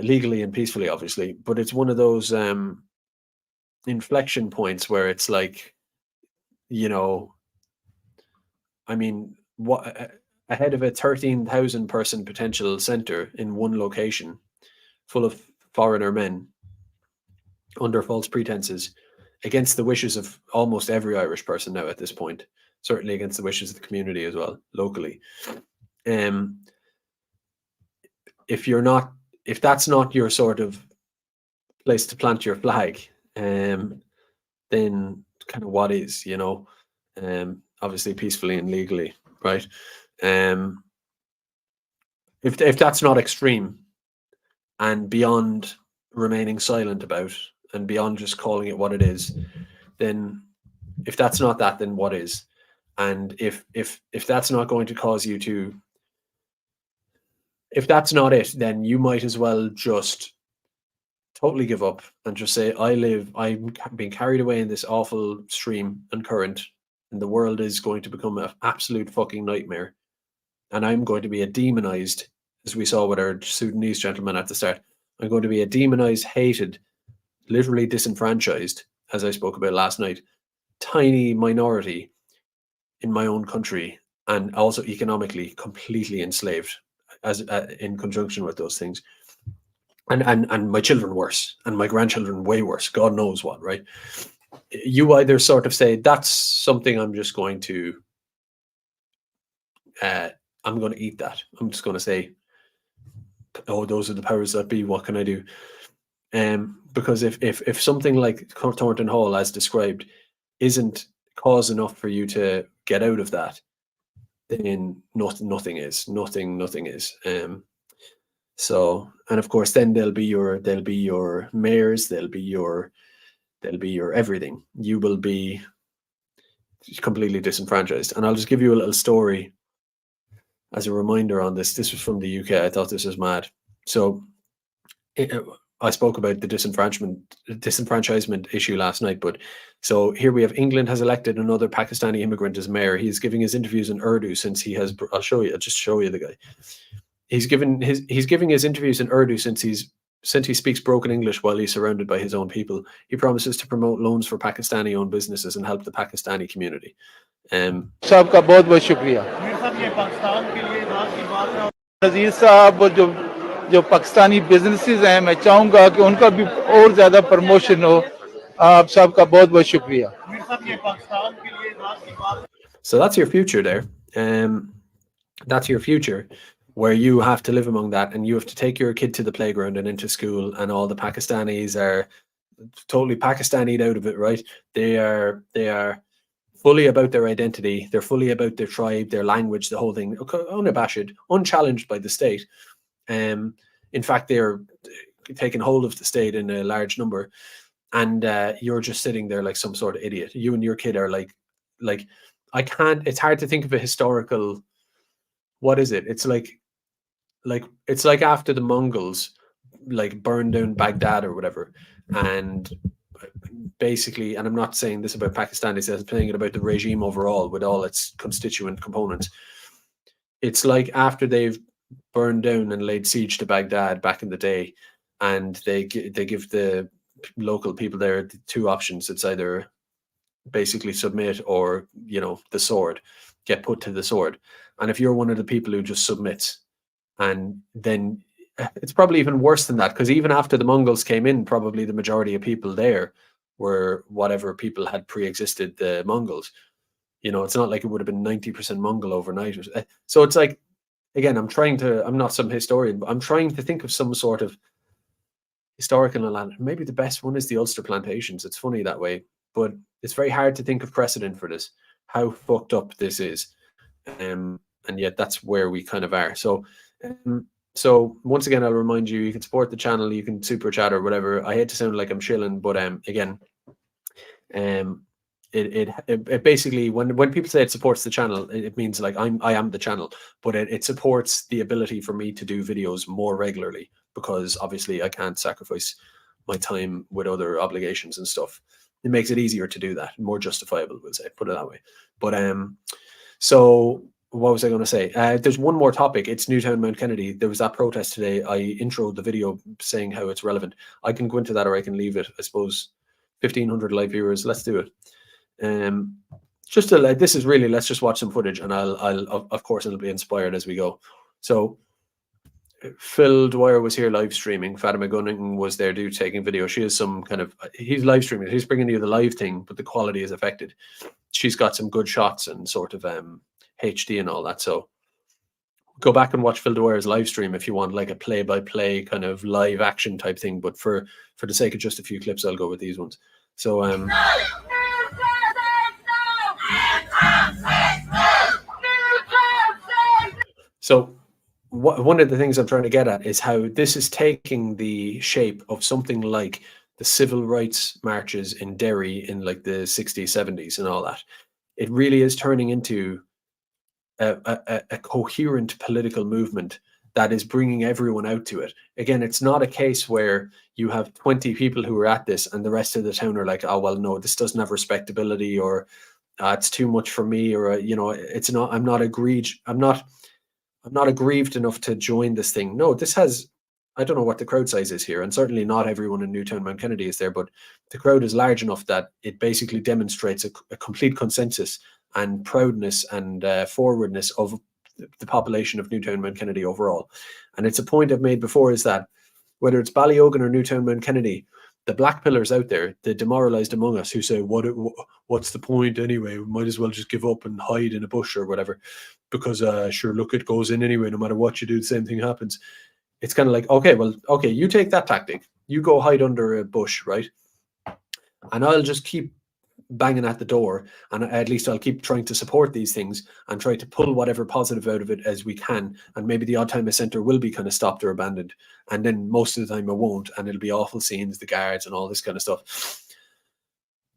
legally and peacefully, obviously, but it's one of those inflection points where it's like, you know, I mean, what, ahead of a 13,000 person potential center in one location full of foreigner men under false pretenses, against the wishes of almost every Irish person now at this point, certainly against the wishes of the community as well, locally. If that's not your sort of place to plant your flag, then kind of what is, you know, obviously peacefully and legally, right? If that's not extreme and beyond remaining silent about, and beyond just calling it what it is, then if that's not that, then what is? And if that's not going to cause you to, if that's not it, then you might as well just totally give up and just say, I'm being carried away in this awful stream and current, and the world is going to become an absolute fucking nightmare, and I'm going to be a demonized, as we saw with our Sudanese gentleman at the start. I'm going to be a demonized, hated, literally disenfranchised, as I spoke about last night, tiny minority in my own country, and also economically completely enslaved, as in conjunction with those things. And my children worse, and my grandchildren way worse, God knows what, right? You either sort of say, that's something I'm just going to, I'm going to eat that. I'm just going to say, oh, those are the powers that be, what can I do? Because if something like Thornton Hall, as described, isn't cause enough for you to get out of that, then nothing is. So, and of course, then there'll be your mayors, there'll be your everything. You will be completely disenfranchised. And I'll just give you a little story as a reminder on this. This was from the UK. I thought this was mad. So I spoke about the disenfranchisement issue last night, but so here we have England has elected another Pakistani immigrant as mayor. He's giving his interviews in Urdu since he has, I'll just show you the guy. He's giving his interviews in Urdu since he speaks broken English while he's surrounded by his own people. He promises to promote loans for Pakistani-owned businesses and help the Pakistani community. साहब का बहुत बहुत शुक्रिया नज़ीर साहब जो Pakistani businesses हैं मैं चाहूँगा कि उनका भी और ज़्यादा प्रमोशन हो आप सबका बहुत बहुत शुक्रिया So that's your future there. That's your future, where you have to live among that, and you have to take your kid to the playground and into school, and all the Pakistanis are totally Pakistani'd out of it, right? They are fully about their identity. They're fully about their tribe, their language, the whole thing, unabashed, unchallenged by the state. In fact, they're taking hold of the state in a large number, and you're just sitting there like some sort of idiot. You and your kid are like I can't. It's hard to think of a historical. What is it? It's like after the Mongols like burned down Baghdad or whatever, and basically, and I'm not saying this about Pakistanis, I'm saying it about the regime overall with all its constituent components. It's like after they've burned down and laid siege to Baghdad back in the day, and they give the local people there two options. It's either basically submit or, you know, the sword, get put to the sword. And if you're one of the people who just submits, and then it's probably even worse than that, because even after the Mongols came in, probably the majority of people there were whatever people had pre-existed the Mongols. You know, it's not like it would have been 90% Mongol overnight. So it's like, again, I'm not some historian, but I'm trying to think of some sort of historical analysis. Maybe the best one is the Ulster plantations. It's funny that way, but it's very hard to think of precedent for this, how fucked up this is. And yet that's where we kind of are. So once again, I'll remind you, you can support the channel, you can super chat or whatever. I hate to sound like I'm shilling, but again, it basically, when people say it supports the channel, it means like I am the channel, but it supports the ability for me to do videos more regularly, because obviously I can't sacrifice my time with other obligations and stuff. It makes it easier to do that, more justifiable, we'll say, put it that way. But so what was I going to say? There's one more topic. It's Newtownmountkennedy. There was that protest today. I introed the video saying how it's relevant. I can go into that or I can leave it. I suppose 1,500 live viewers. Let's do it. Just to like, this is really, let's just watch some footage, and I'll of course it'll be inspired as we go. So Phil Dwyer was here live streaming. Fatima Gunning was there taking video. She has some kind of, he's live streaming. He's bringing you the live thing, but the quality is affected. She's got some good shots and sort of HD and all that. So go back and watch Phil Dwyer's live stream if you want like a play-by-play kind of live action type thing. But for the sake of just a few clips, I'll go with these ones. So so one of the things I'm trying to get at is how this is taking the shape of something like the civil rights marches in Derry in like the 60s, 70s and all that. It really is turning into a coherent political movement that is bringing everyone out to it. Again, it's not a case where you have 20 people who are at this and the rest of the town are like, oh, well, no, this doesn't have respectability, or it's too much for me, or, you know, it's not, I'm not aggrieved enough to join this thing. No, this has, I don't know what the crowd size is here, and certainly not everyone in Newtownmountkennedy is there, but the crowd is large enough that it basically demonstrates a complete consensus and proudness and forwardness of the population of Newtownmountkennedy overall. And it's a point I've made before, is that whether it's Ballyogan or Newtownmountkennedy, the black pillars out there, the demoralized among us who say, what's the point anyway? We might as well just give up and hide in a bush or whatever, because sure, look, it goes in anyway, no matter what you do, the same thing happens. It's kind of like, okay, you take that tactic, you go hide under a bush, right? And I'll just keep banging at the door, and at least I'll keep trying to support these things and try to pull whatever positive out of it as we can. And maybe the odd time a centre will be kind of stopped or abandoned, and then most of the time it won't, and it'll be awful scenes, the guards and all this kind of stuff.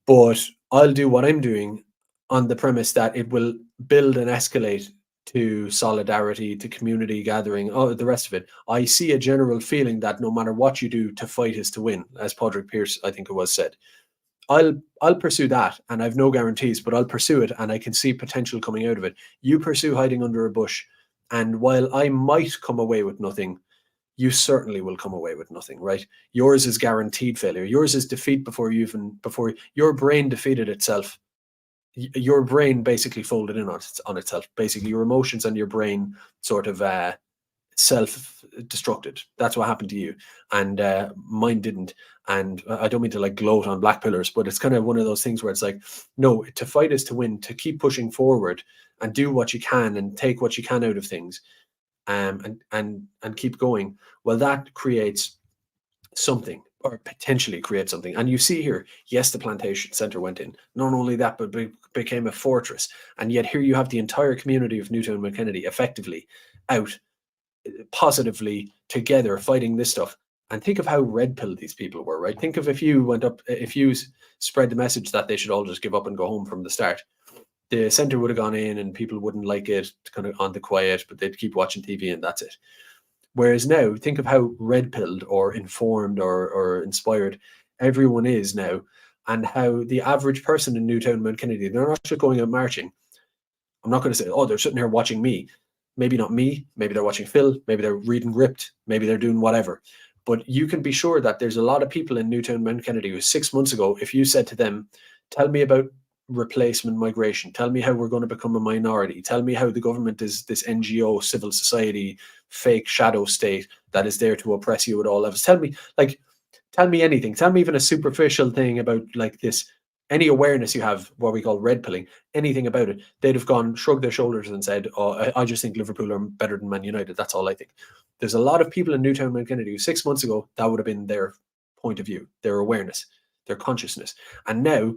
But I'll do what I'm doing on the premise that it will build and escalate to solidarity, to community gathering, the rest of it. I see a general feeling that no matter what you do, to fight is to win, as Padraig Pearse, I think it was, said. I'll pursue that, and I've no guarantees, but I'll pursue it, and I can see potential coming out of it. You pursue hiding under a bush, and while I might come away with nothing, you certainly will come away with nothing, right? Yours is guaranteed failure. Yours is defeat before your brain defeated itself. Your brain basically folded in on itself. Basically, your emotions and your brain sort of self-destructed. That's what happened to you, and mine didn't. And I don't mean to like gloat on black pillars, but it's kind of one of those things where it's like, no, to fight is to win, to keep pushing forward and do what you can and take what you can out of things, and keep going. Well, that creates something, or potentially create something. And you see here, yes, the plantation centre went in. Not only that, but became a fortress. And yet here you have the entire community of Newtownmountkennedy effectively out positively together fighting this stuff. And think of how red-pilled these people were, right? Think of if you spread the message that they should all just give up and go home from the start. The centre would have gone in and people wouldn't like it, kind of on the quiet, but they'd keep watching TV and that's it. Whereas now, think of how red-pilled or informed or inspired everyone is now, and how the average person in Newtownmountkennedy, they're not just going out marching. I'm not going to say, oh, they're sitting here watching me. Maybe not me. Maybe they're watching Phil. Maybe they're reading Ripped. Maybe they're doing whatever. But you can be sure that there's a lot of people in Newtownmountkennedy who 6 months ago, if you said to them, tell me about replacement migration, tell me how we're going to become a minority, tell me how the government is this NGO, civil society, fake shadow state that is there to oppress you at all levels. Tell me anything. Tell me even a superficial thing about like this, any awareness you have, what we call red pilling, anything about it. They'd have gone, shrugged their shoulders and said, oh, I just think Liverpool are better than Man United. That's all I think. There's a lot of people in Newtownmountkennedy who 6 months ago, that would have been their point of view, their awareness, their consciousness. And now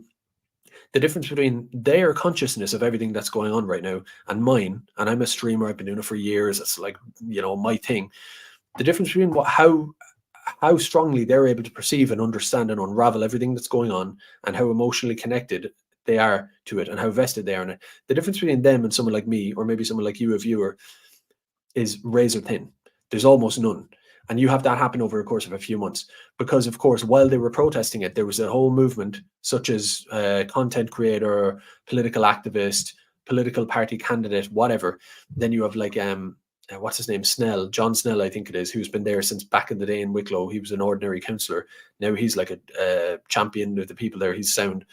the difference between their consciousness of everything that's going on right now and mine, and I'm a streamer, I've been doing it for years, it's like, you know, my thing. The difference between how strongly they're able to perceive and understand and unravel everything that's going on, and how emotionally connected they are to it and how vested they are in it. The difference between them and someone like me, or maybe someone like you, a viewer, is razor thin. There's almost none. And you have that happen over a course of a few months. Because, of course, while they were protesting it, there was a whole movement, such as content creator, political activist, political party candidate, whatever. Then you have like, what's his name? John Snell, I think it is, who's been there since back in the day in Wicklow. He was an ordinary councillor. Now he's like a champion of the people there. He's sound.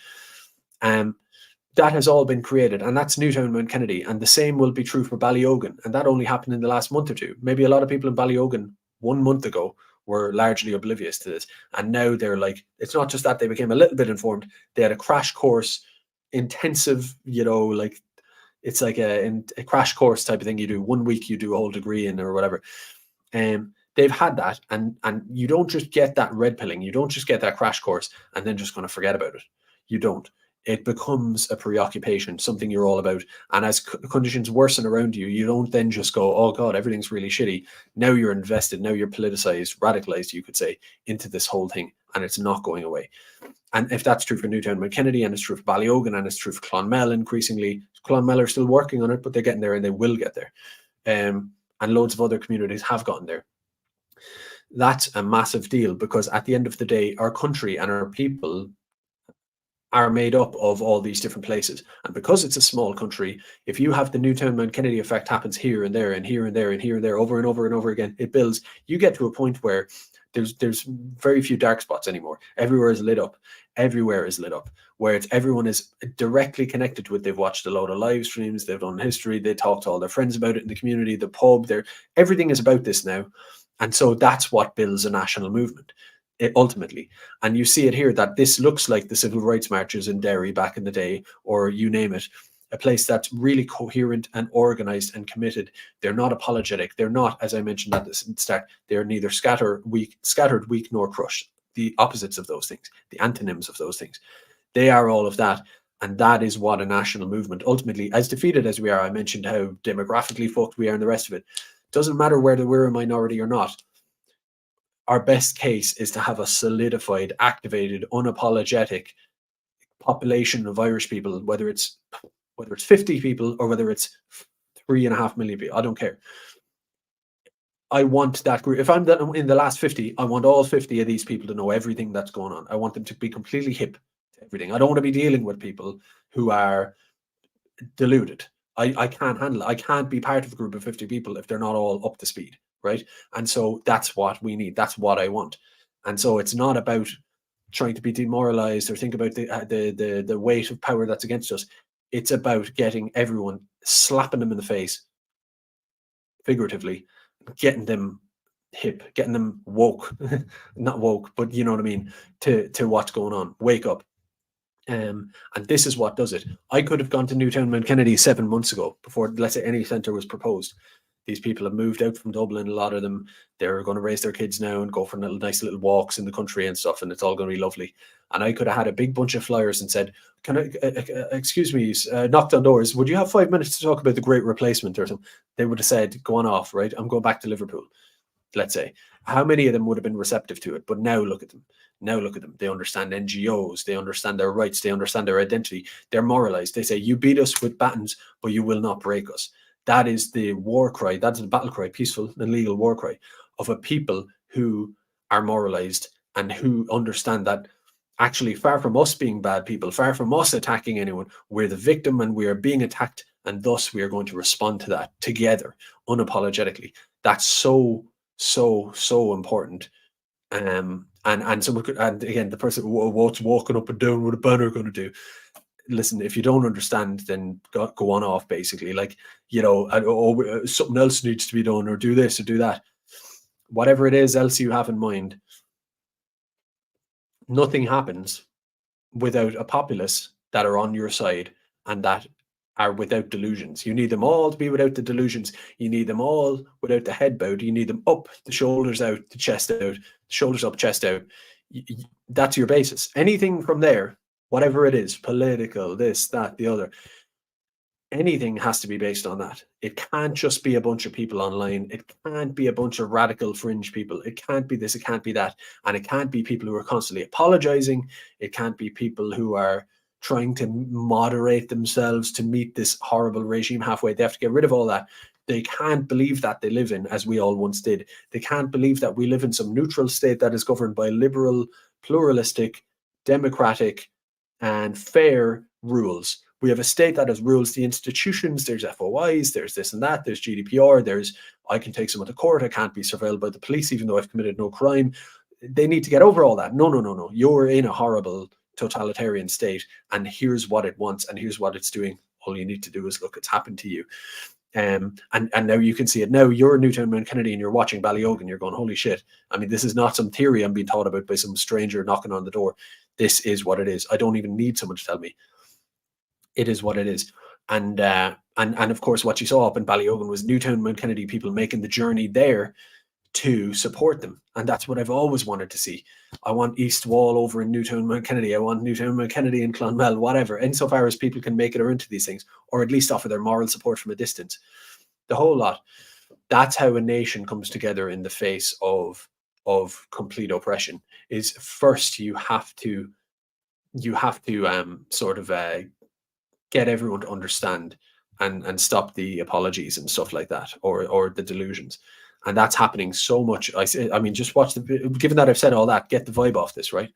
That has all been created, and that's Newtownmountkennedy. And the same will be true for Ballyogan. And that only happened in the last month or two. Maybe a lot of people in Ballyogan 1 month ago were largely oblivious to this. And now they're like, it's not just that they became a little bit informed. They had a crash course, intensive, you know, like, it's like a crash course type of thing. You do 1 week, you do a whole degree in or whatever. They've had that, and you don't just get that red pilling. You don't just get that crash course and then just going to forget about it. You don't. It becomes a preoccupation, something you're all about. And as conditions worsen around you, you don't then just go, oh God, everything's really shitty. Now you're invested, now you're politicized, radicalized, you could say, into this whole thing, and it's not going away. And if that's true for Newtownmountkennedy, and it's true for Ballyogan, and it's true for Clonmel increasingly, Clonmel are still working on it, but they're getting there, and they will get there. And loads of other communities have gotten there. That's a massive deal, because at the end of the day, our country and our people are made up of all these different places. And because it's a small country, if you have the Newtownmountkennedy effect happens here and there and here and there and here and there over and over and over again, it builds. You get to a point where there's very few dark spots anymore. Everywhere is lit up. Everywhere is lit up, where everyone is directly connected to it. They've watched a load of live streams, they've done history, they talk to all their friends about it in the community, the pub, everything is about this now. And so that's what builds a national movement. Ultimately. And you see it here, that this looks like the civil rights marches in Derry back in the day, or you name it, a place that's really coherent and organized and committed. They're not apologetic. They're not, as I mentioned at the start, they're neither scattered, weak, nor crushed. The opposites of those things, the antonyms of those things. They are all of that. And that is what a national movement, ultimately, as defeated as we are, I mentioned how demographically fucked we are and the rest of it. Doesn't matter whether we're a minority or not. Our best case is to have a solidified, activated, unapologetic population of Irish people, whether it's 50 people or whether it's 3.5 million people. I don't care. I want that group. If I'm in the last 50, I want all 50 of these people to know everything that's going on. I want them to be completely hip to everything. I don't want to be dealing with people who are deluded. I can't handle it. I can't be part of a group of 50 people if they're not all up to speed. Right. And so that's what we need. That's what I want. And so it's not about trying to be demoralized or think about the weight of power that's against us. It's about getting everyone, slapping them in the face, figuratively, getting them hip, getting them woke, not woke, but you know what I mean, to what's going on. Wake up. And this is what does it. I could have gone to Newtownmountkennedy 7 months ago, before, let's say, any centre was proposed. These people have moved out from Dublin. A lot of them, they're going to raise their kids now and go for nice little walks in the country and stuff, and it's all going to be lovely. And I could have had a big bunch of flyers and said, "Can I, excuse me, knocked on doors. Would you have 5 minutes to talk about the Great Replacement or something?" They would have said, "Go on off, right? I'm going back to Liverpool." Let's say, how many of them would have been receptive to it? But now look at them. Now look at them. They understand NGOs. They understand their rights. They understand their identity. They're moralized. They say, "You beat us with batons, but you will not break us." That is the war cry. That's the battle cry, peaceful and legal war cry of a people who are moralized and who understand that actually, far from us being bad people, far from us attacking anyone, we're the victim and we are being attacked, and thus we are going to respond to that together, unapologetically. That's so important. And so we could, and again, the person what's walking up and down with a banner going to do. Listen, if you don't understand, then go on off, basically. Like, you know, something else needs to be done, or do this or do that. Whatever it is else you have in mind, nothing happens without a populace that are on your side and that are without delusions. You need them all to be without the delusions. You need them all without the head bowed. You need them up, the shoulders out, the chest out, shoulders up, chest out. That's your basis. Anything from there, whatever it is, political, this, that, the other, anything has to be based on that. It can't just be a bunch of people online. It can't be a bunch of radical fringe people. It can't be this, it can't be that. And it can't be people who are constantly apologizing. It can't be people who are trying to moderate themselves to meet this horrible regime halfway. They have to get rid of all that. They can't believe that they live in, as we all once did. They can't believe that we live in some neutral state that is governed by liberal, pluralistic, democratic, and fair rules. We have a state that has rules, the institutions, there's FOIs, there's this and that, there's GDPR, there's I can take someone to court, I can't be surveilled by the police even though I've committed no crime. They need to get over all that. No. You're in a horrible totalitarian state, and here's what it wants, and here's what it's doing. All you need to do is look, it's happened to you. And now you can see it. Now you're Newtownmountkennedy and you're watching Ballyogan and you're going, holy shit. I mean, this is not some theory I'm being taught about by some stranger knocking on the door. This is what it is. I don't even need someone to tell me. It is what it is. And of course, what you saw up in Ballyogan was Newtownmountkennedy people making the journey there to support them. And that's what I've always wanted to see. I want East Wall over in Newtownmountkennedy. I want Newtownmountkennedy in Clonmel, whatever, insofar as people can make it into these things, or at least offer their moral support from a distance. The whole lot. That's how a nation comes together in the face of complete oppression. Is first you have to sort of get everyone to understand and stop the apologies and stuff like that, or the delusions. And that's happening so much. I mean, just watch the. Given that I've said all that, get the vibe off this, right?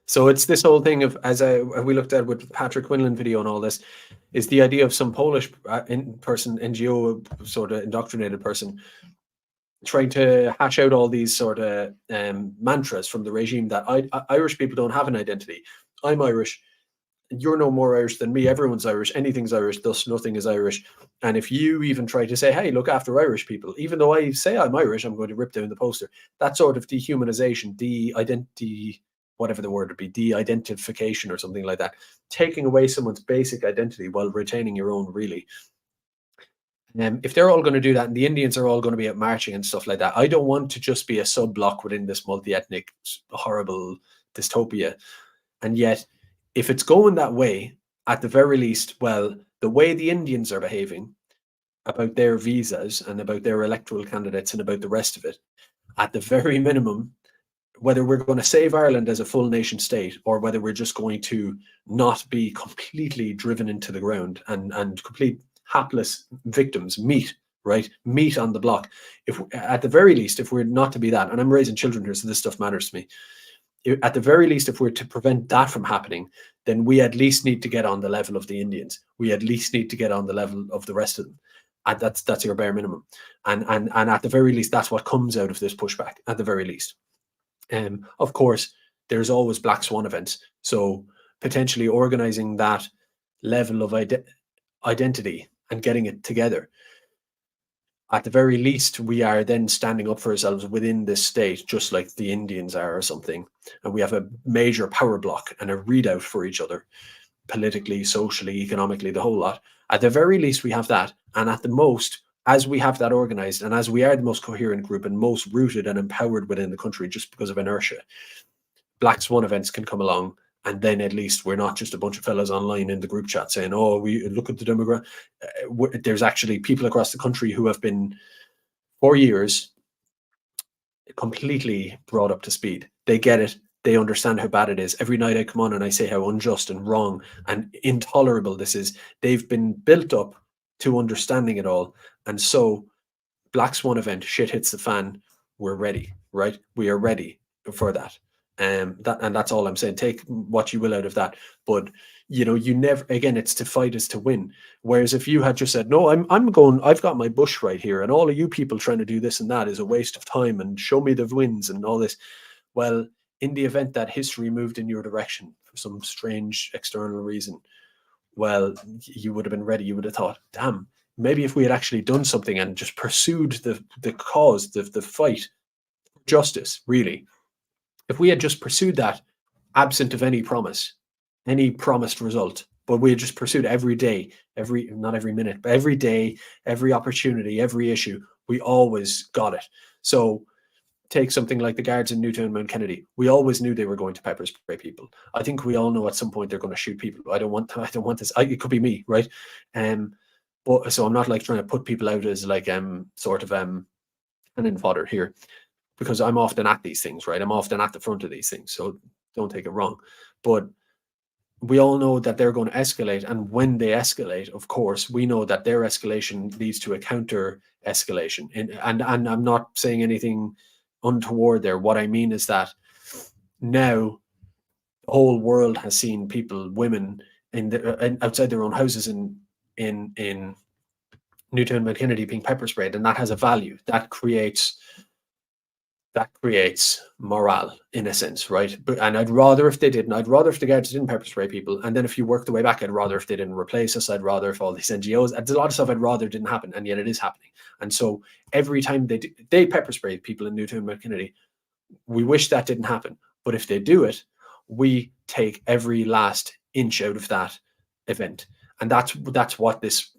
So it's this whole thing of, as we looked at with Patrick Quinlan video and all this, is the idea of some Polish person, NGO sort of indoctrinated person, trying to hash out all these sort of mantras from the regime that Irish people don't have an identity. I'm Irish. You're no more Irish than me. Everyone's Irish. Anything's Irish. Thus, nothing is Irish. And if you even try to say, hey, look after Irish people, even though I say I'm Irish, I'm going to rip down the poster. That sort of dehumanization, de-identity, whatever the word would be, de-identification or something like that, taking away someone's basic identity while retaining your own, really. If they're all going to do that, and the Indians are all going to be out marching and stuff like that, I don't want to just be a sub-block within this multi-ethnic, horrible dystopia. And yet, if it's going that way, at the very least, well, the way the Indians are behaving about their visas and about their electoral candidates and about the rest of it, at the very minimum, whether we're going to save Ireland as a full nation state or whether we're just going to not be completely driven into the ground and complete hapless victims meet on the block. If at the very least, if we're not to be that, and I'm raising children here, so this stuff matters to me. At the very least, if we're to prevent that from happening, then we at least need to get on the level of the Indians. We at least need to get on the level of the rest of them. And that's your bare minimum. And at the very least, that's what comes out of this pushback, at the very least. Of course, there's always black swan events. So potentially organizing that level of identity and getting it together. At the very least, we are then standing up for ourselves within this state, just like the Indians are or something. And we have a major power block and a readout for each other, politically, socially, economically, the whole lot. At the very least, we have that. And at the most, as we have that organized and as we are the most coherent group and most rooted and empowered within the country just because of inertia, black swan events can come along And then at least we're not just a bunch of fellas online in the group chat saying, oh, we look at the demographic. There's actually people across the country who have been for years completely brought up to speed. They get it. They understand how bad it is. Every night I come on and I say how unjust and wrong and intolerable this is. They've been built up to understanding it all. And so Black Swan event, shit hits the fan, we're ready, right? We are ready for that. And that's all I'm saying. Take what you will out of that. But you know, you never, again, it's to fight is to win. Whereas if you had just said, no, I've got my bush right here, and all of you people trying to do this and that is a waste of time, and show me the wins and all this. Well, in the event that history moved in your direction for some strange external reason, well, you would have been ready. You would have thought, damn, maybe if we had actually done something and just pursued the cause, the fight for justice, really, if we had just pursued that absent of any promise, any promised result, but we had just pursued every day, not every minute, but every day, every opportunity, every issue, we always got it. So take something like the guards in Newtownmountkennedy. We always knew they were going to pepper spray people. I think we all know at some point they're going to shoot people. I don't want this. It could be me, right? But so I'm not like trying to put people out as like sort of cannon fodder here, because I'm often at these things, right? I'm often at the front of these things, so don't take it wrong. But we all know that they're going to escalate, and when they escalate, of course, we know that their escalation leads to a counter escalation. And I'm not saying anything untoward there. What I mean is that now the whole world has seen people, women, outside their own houses in Newtownmountkennedy being pepper sprayed, and that has a value. That creates morale in a sense, right? And I'd rather if they didn't. I'd rather if the guards didn't pepper spray people, and then if you work the way back, I'd rather if they didn't replace us. I'd rather if all these NGOs. There's a lot of stuff I'd rather didn't happen, and yet it is happening. And so every time they pepper spray people in Newtownmountkennedy, we wish that didn't happen. But if they do it, we take every last inch out of that event, and that's what this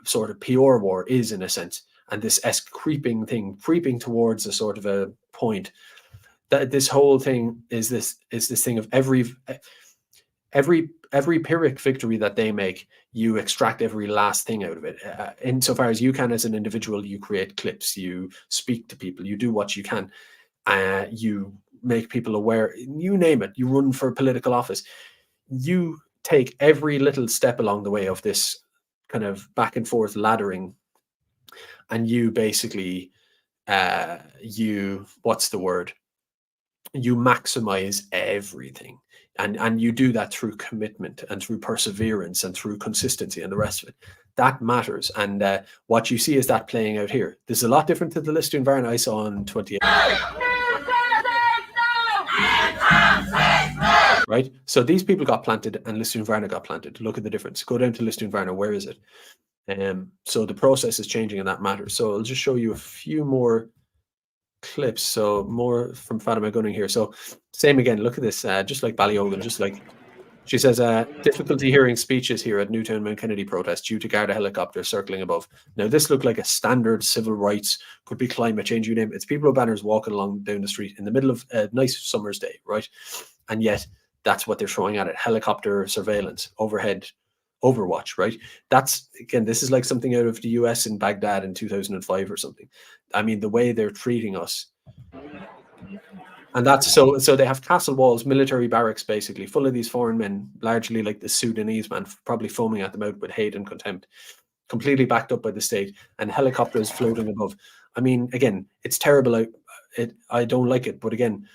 sort of PR war is in a sense. And this creeping towards a sort of a point, that this whole thing is this thing of every Pyrrhic victory that they make, you extract every last thing out of it. Insofar as you can as an individual, you create clips, you speak to people, you do what you can, you make people aware, you name it, you run for political office, you take every little step along the way of this kind of back and forth laddering. And you basically, you maximize everything. And you do that through commitment and through perseverance and through consistency and the rest of it. That matters. And what you see is that playing out here. This is a lot different to the List environment I saw on 28. Right? So these people got planted and Lisdoonvarna got planted. Look at the difference. Go down to Lisdoonvarna. Where is it? So the process is changing and that matters. So I'll just show you a few more clips. So more from Fatima Gunning here. So same again, look at this, just like Ballyogan, just like she says, difficulty hearing speeches here at Newtownmountkennedy protest due to Garda helicopters circling above. Now this looked like a standard civil rights, could be climate change, you name it. It's people with banners walking along down the street in the middle of a nice summer's day, right? And yet that's what they're throwing at it. Helicopter surveillance, overhead Overwatch, right? That's, again, this is like something out of the US in Baghdad in 2005 or something. I mean, the way they're treating us. And that's so they have castle walls, military barracks, basically, full of these foreign men, largely like the Sudanese man, probably foaming at them out with hate and contempt, completely backed up by the state, and helicopters floating above. I mean, again, it's terrible. I don't like it. But again,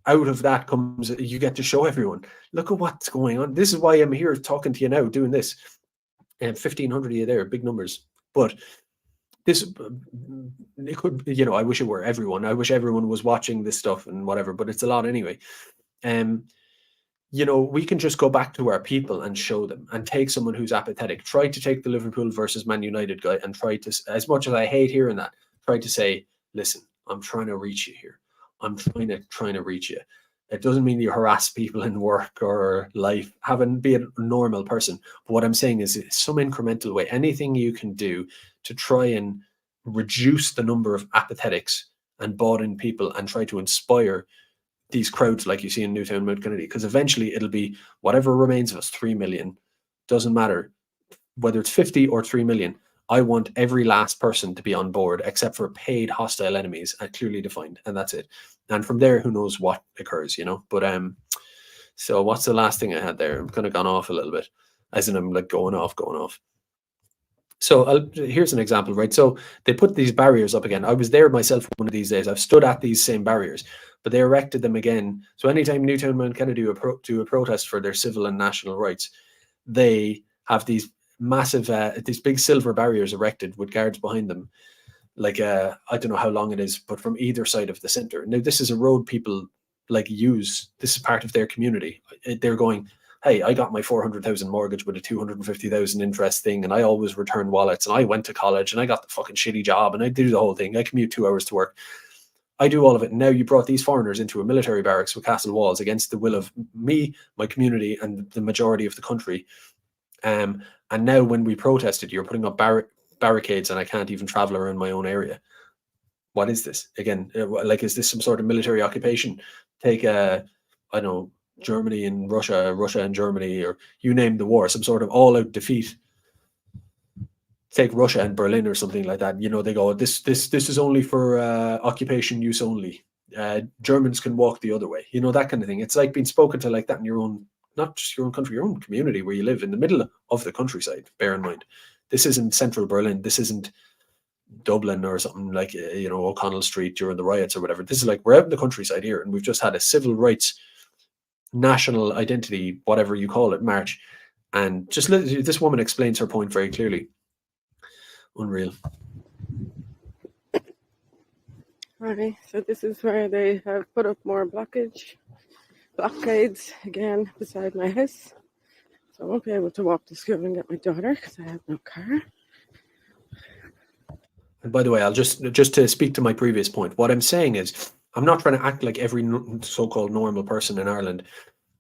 out of that comes, you get to show everyone, look at what's going on. This is why I'm here talking to you now, doing this. And 1,500 of you there, big numbers. But this, it could, you know, I wish it were everyone. I wish everyone was watching this stuff and whatever, but it's a lot anyway. You know, we can just go back to our people and show them, and take someone who's apathetic. Try to take the Liverpool versus Man United guy and try to, as much as I hate hearing that, try to say, listen, I'm trying to reach you here. I'm trying to reach you. It doesn't mean you harass people in work or life. Be a normal person. But what I'm saying is, some incremental way, anything you can do to try and reduce the number of apathetics and bought-in people, and try to inspire these crowds like you see in Newtownmountkennedy, because eventually it'll be whatever remains of us, 3 million, doesn't matter whether it's 50 or 3 million. I want every last person to be on board except for paid hostile enemies and clearly defined, and that's it. And from there, who knows what occurs, you know? But so what's the last thing I had there? I'm kind of gone off a little bit, as in I'm like going off. So here's an example, right? So they put these barriers up again. I was there myself one of these days. I've stood at these same barriers, but they erected them again. So anytime Newtownmountkennedy do a protest for their civil and national rights, they have these massive, these big silver barriers erected with guards behind them. Like, I don't know how long it is, but from either side of the center. Now, this is a road people like use. This is part of their community. They're going, hey, I got my 400,000 mortgage with a 250,000 interest thing, and I always return wallets, and I went to college, and I got the fucking shitty job, and I do the whole thing. I commute 2 hours to work. I do all of it. And now you brought these foreigners into a military barracks with castle walls against the will of me, my community, and the majority of the country. And now when we protested, you're putting up barricades, and I can't even travel around my own area. What is this? Again, like, is this some sort of military occupation? Take, I don't know, Germany and Russia and Germany, or you name the war, some sort of all-out defeat. Take Russia and Berlin or something like that. You know, they go, this is only for occupation use only. Germans can walk the other way. You know, that kind of thing. It's like being spoken to like that in your own, not just your own country, your own community where you live in the middle of the countryside. Bear in mind, this isn't central Berlin. This isn't Dublin or something like, you know, O'Connell Street during the riots or whatever. This is like, we're out in the countryside here, and we've just had a civil rights, national identity, whatever you call it, march. And just this woman explains her point very clearly. Unreal. Right, so this is where they have put up more blockades again beside my house. So I won't be able to walk to school and get my daughter because I have no car. And by the way, I'll just to speak to my previous point, what I'm saying is, I'm not trying to act like every so-called normal person in Ireland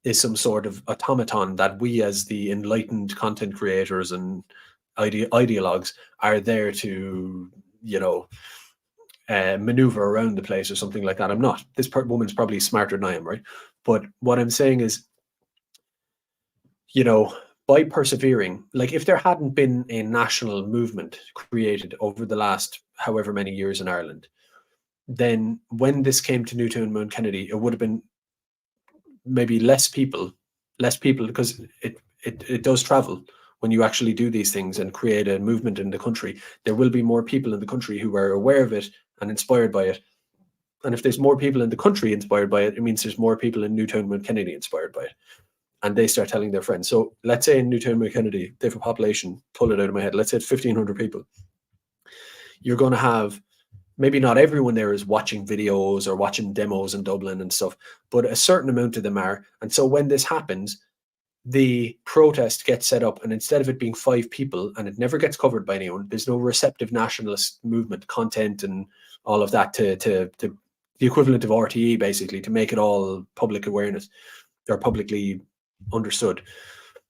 is some sort of automaton that we as the enlightened content creators and ideologues are there to, you know, maneuver around the place or something like that. I'm not. This woman's probably smarter than I am, right? But what I'm saying is, you know, by persevering, like if there hadn't been a national movement created over the last however many years in Ireland, then when this came to Newtownmountkennedy, it would have been maybe less people, because it does travel. When you actually do these things and create a movement in the country, there will be more people in the country who are aware of it and inspired by it. And if there's more people in the country inspired by it, it means there's more people in Newtownmountkennedy inspired by it. And they start telling their friends. So let's say in Newtownmountkennedy, they have a population, pull it out of my head, let's say it's 1,500 people. You're going to have, maybe not everyone there is watching videos or watching demos in Dublin and stuff, but a certain amount of them are. And so when this happens, the protest gets set up, and instead of it being 5 people, and it never gets covered by anyone, there's no receptive nationalist movement content and all of that to the equivalent of RTE, basically, to make it all public awareness or publicly understood.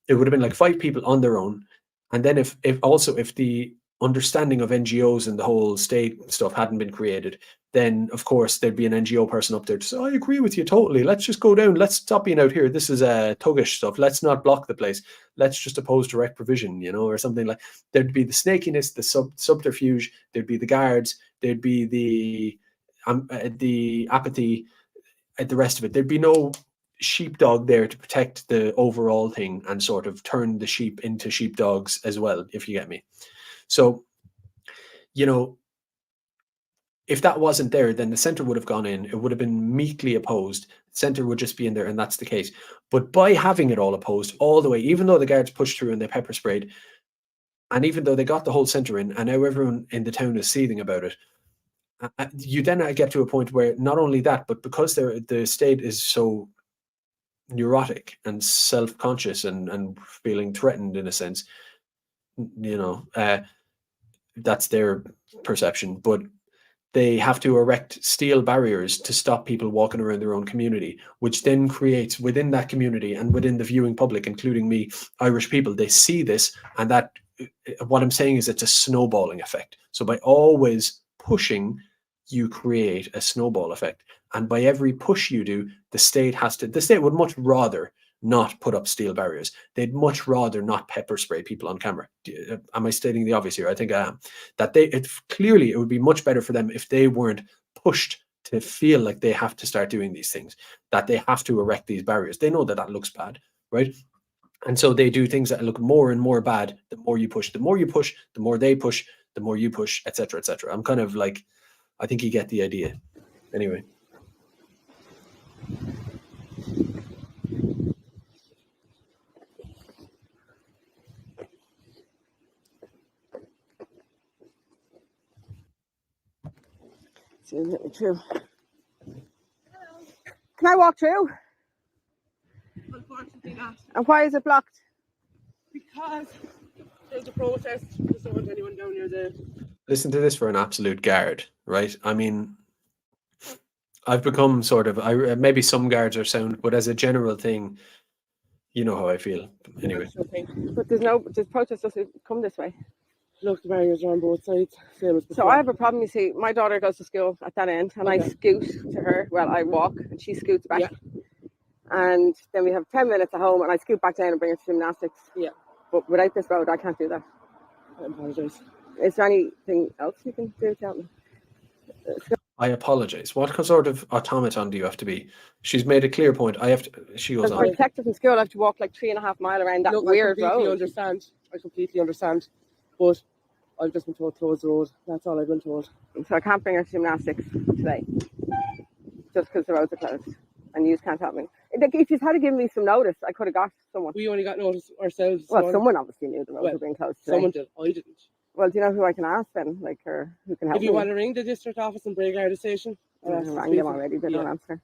It would have been like 5 people on their own. And then if the understanding of NGOs and the whole state stuff hadn't been created, then of course there'd be an NGO person up there to say, I agree with you totally, let's just go down, let's stop being out here, this is thuggish stuff, let's not block the place, let's just oppose direct provision, you know, or something. Like, there'd be the snakiness, the subterfuge, there'd be the guards, there'd be the apathy, the rest of it. There'd be no sheepdog there to protect the overall thing and sort of turn the sheep into sheepdogs as well, if you get me. So, you know, if that wasn't there, then the centre would have gone in. It would have been meekly opposed. The centre would just be in there, and that's the case. But by having it all opposed all the way, even though the guards pushed through and they pepper sprayed, and even though they got the whole centre in, and now everyone in the town is seething about it, you then get to a point where not only that, but because the state is so neurotic and self-conscious and feeling threatened in a sense, you know, that's their perception, but they have to erect steel barriers to stop people walking around their own community, which then creates within that community and within the viewing public, including me, Irish people, they see this, and that, what I'm saying is, it's a snowballing effect. So by always pushing, you create a snowball effect. And by every push you do, the state would much rather not put up steel barriers. They'd much rather not pepper spray people on camera. Am I stating the obvious here? I think I am. That clearly it would be much better for them if they weren't pushed to feel like they have to start doing these things, that they have to erect these barriers. They know that that looks bad, right? And so they do things that look more and more bad the more you push. The more you push, the more they push, the more you push, etc., etc. I'm kind of like, I think you get the idea. Anyway. See, let me through. Can I walk through? Unfortunately not. And why is it blocked? Because there's a protest. There's not want anyone down near there. Listen to this for an absolute guard, right? I mean, I've become sort of, maybe some guards are sound, but as a general thing, you know how I feel. Anyway. But there's protests doesn't come this way. Look, the barriers are on both sides. Same as before. So I have a problem, you see. My daughter goes to school at that end, and I scoot to her. Well, I walk, and she scoots back. Yeah. And then we have 10 minutes at home, and I scoot back down and bring her to gymnastics. Yeah. But without this road, I can't do that. I apologise. Is there anything else you can do to help me? I apologize. What sort of automaton do you have to be? She's made a clear point. She goes Because on. my detective from school, I have to walk like 3.5 miles around that Look, weird I completely road. understand. I completely understand. But I've just been told close the road. That's all I've been told. So I can't bring her to gymnastics today. Just because the roads are closed. And you can't help me. If you had given me some notice, I could have got someone. We only got notice ourselves. Well, someone obviously knew the roads were being closed today. Someone did. I didn't. Well, do you know who I can ask then? Like, or who can help If me? you want to ring the district office and break out a station, I rang them already, they don't answer.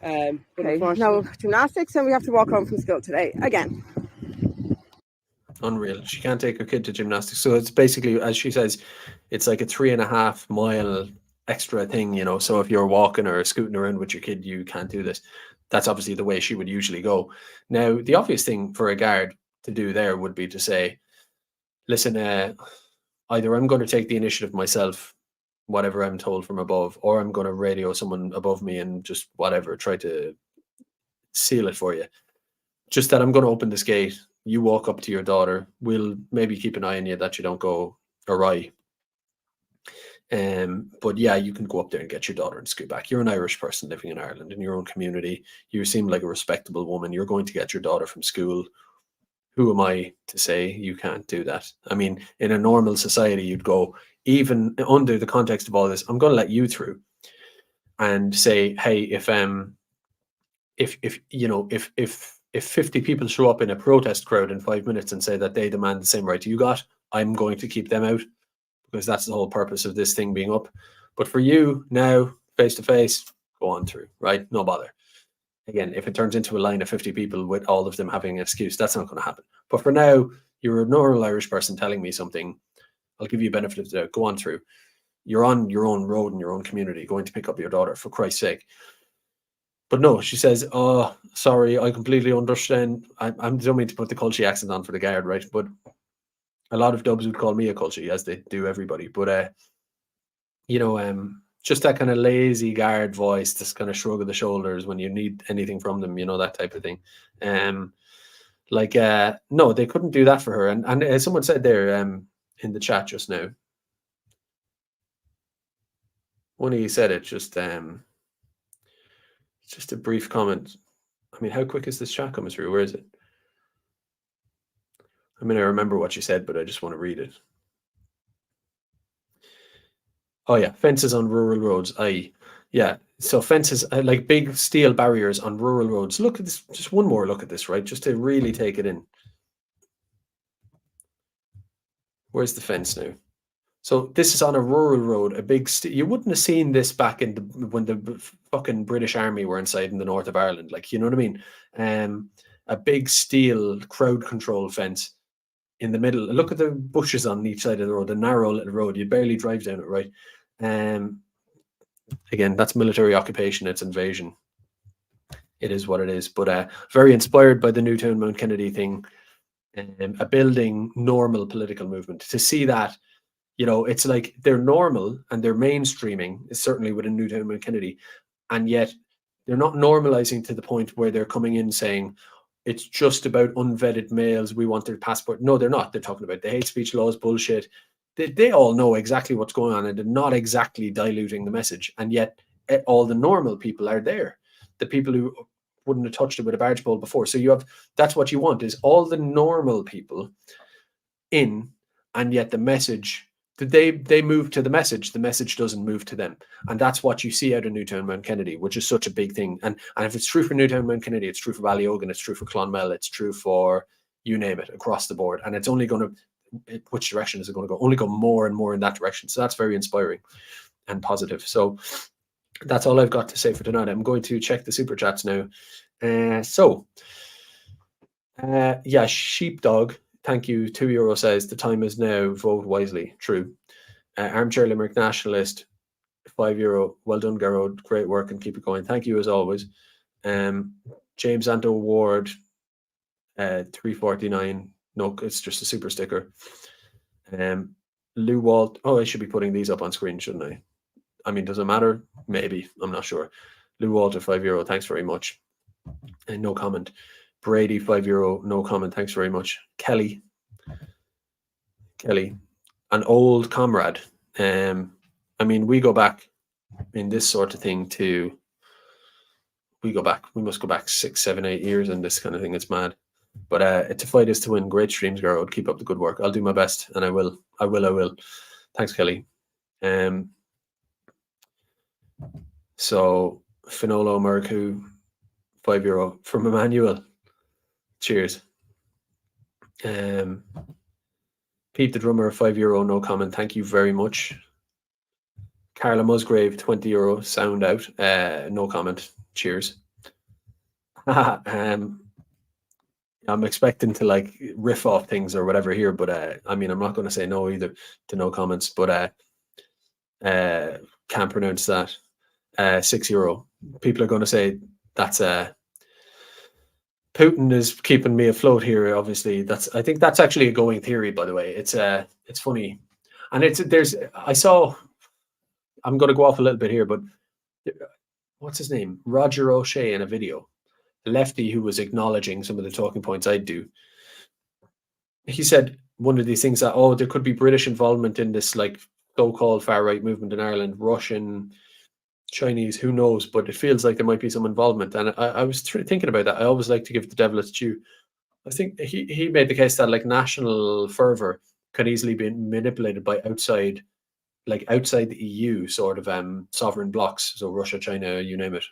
But Okay, no unfortunately, gymnastics, and we have to walk home from school today again. Unreal. She can't take her kid to gymnastics. So it's basically, as she says, it's like a 3.5 mile extra thing, you know. So if you're walking or scooting around with your kid, you can't do this. That's obviously the way she would usually go. Now, the obvious thing for a guard to do there would be to say, listen, either I'm going to take the initiative myself, whatever I'm told from above, or I'm going to radio someone above me and just whatever, try to seal it for you. Just that I'm going to open this gate. You walk up to your daughter. We'll maybe keep an eye on you that you don't go awry. But yeah, you can go up there and get your daughter and scoot back. You're an Irish person living in Ireland in your own community. You seem like a respectable woman. You're going to get your daughter from school. Who am I to say you can't do that? I mean, in a normal society, you'd go, even under the context of all this, I'm going to let you through and say, hey, if 50 people show up in a protest crowd in 5 minutes and say that they demand the same right you got, I'm going to keep them out, because that's the whole purpose of this thing being up. But for you now, face to face, go on through, right? No bother. Again, if it turns into a line of 50 people with all of them having an excuse, that's not going to happen. But for now, you're a normal Irish person telling me something. I'll give you a benefit of the doubt. Go on through. You're on your own road in your own community, going to pick up your daughter, for Christ's sake. But no, she says, oh, sorry, I completely understand. I don't mean to put the culture accent on for the guard, right? But a lot of dubs would call me a culture, as they do everybody. But, just that kind of lazy guard voice, this kind of shrug of the shoulders when you need anything from them, that type of thing. No, they couldn't do that for her. And as someone said there in the chat just now, when he said it, just a brief comment. I mean, how quick is this chat coming through? Where is it? I mean, I remember what you said, but I just want to read it. Oh yeah, fences on rural roads. Yeah, so fences, like big steel barriers on rural roads. Look at this, just one more look at this, right? Just to really take it in. Where's the fence now? So this is on a rural road, a big, you wouldn't have seen this back in when the fucking British Army were inside in the north of Ireland. Like, you know what I mean? A big steel crowd control fence in the middle. Look at the bushes on each side of the road, a narrow little road. You barely drive down it, right? Again, that's military occupation. It's invasion. It is what it is. But very inspired by the Newtownmountkennedy thing, a building normal political movement. To see that, it's like they're normal and they're mainstreaming, is certainly within Newtownmountkennedy. and yet they're not normalizing to the point where they're coming in saying it's just about unvetted males, we want their passport. No, they're not. They're talking about the hate speech laws, bullshit. They all know exactly what's going on, and they're not exactly diluting the message. And yet all the normal people are there, the people who wouldn't have touched it with a barge pole before. So you have, that's what you want, is all the normal people in, and yet the message, they move to the message doesn't move to them. And that's what you see out of Newtownmountkennedy, which is such a big thing. And if it's true for Newtownmountkennedy, it's true for Ballyogan, it's true for Clonmel, it's true for, you name it, across the board. And it's only going to, which direction is it going to go? Only go more and more in that direction. So that's very inspiring and positive. So that's all I've got to say for tonight. I'm going to check the super chats now. Yeah, Sheepdog, thank you. €2 says the time is now, vote wisely. True. Armchair Limerick Nationalist, €5. Well done, Garrod. Great work and keep it going. Thank you as always. James Anto Ward, $3.49. No, it's just a super sticker. Lou Walt. Oh, I should be putting these up on screen, shouldn't I? I mean, does it matter? Maybe. I'm not sure. Lou Walter, €5. Thanks very much. And no comment. Brady, €5. No comment. Thanks very much. Kelly, an old comrade. I mean, we go back in this sort of thing to, we must go back 6, 7, 8 years in this kind of thing. It's mad. But to fight is to win. Great streams, girl. Keep up the good work. I'll do my best, and I will. Thanks, Kelly. So Finolo Mercu, €5 from Emmanuel. Cheers. Pete the Drummer, €5. No comment. Thank you very much. Carla Musgrave, €20. Sound out. No comment. Cheers. I'm expecting to like riff off things or whatever here, but I mean, I'm not going to say no either to no comments, but can't pronounce that. €6. People are going to say that's Putin is keeping me afloat here. Obviously, I think that's actually a going theory, by the way. It's funny, and I'm going to go off a little bit here, but what's his name? Roger O'Shea in a video, a lefty who was acknowledging some of the talking points I do. He said one of these things that, oh, there could be British involvement in this like so-called far-right movement in Ireland, Russian, Chinese, who knows, but it feels like there might be some involvement. And I was thinking about that. I always like to give the devil its due. I think he made the case that like national fervor can easily be manipulated by outside the EU sort of sovereign blocks, so Russia, China, you name it,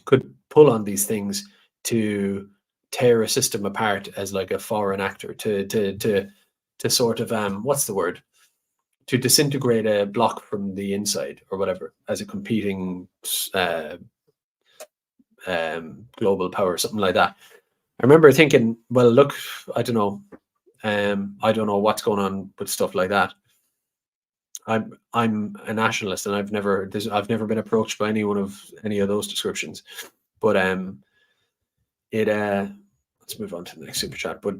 could pull on these things to tear a system apart as like a foreign actor, to sort of what's the word? To disintegrate a block from the inside or whatever as a competing global power, something like that. I remember thinking, well, look, I don't know what's going on with stuff like that. I'm a nationalist, and I've never been approached by any of those descriptions. But let's move on to the next super chat. But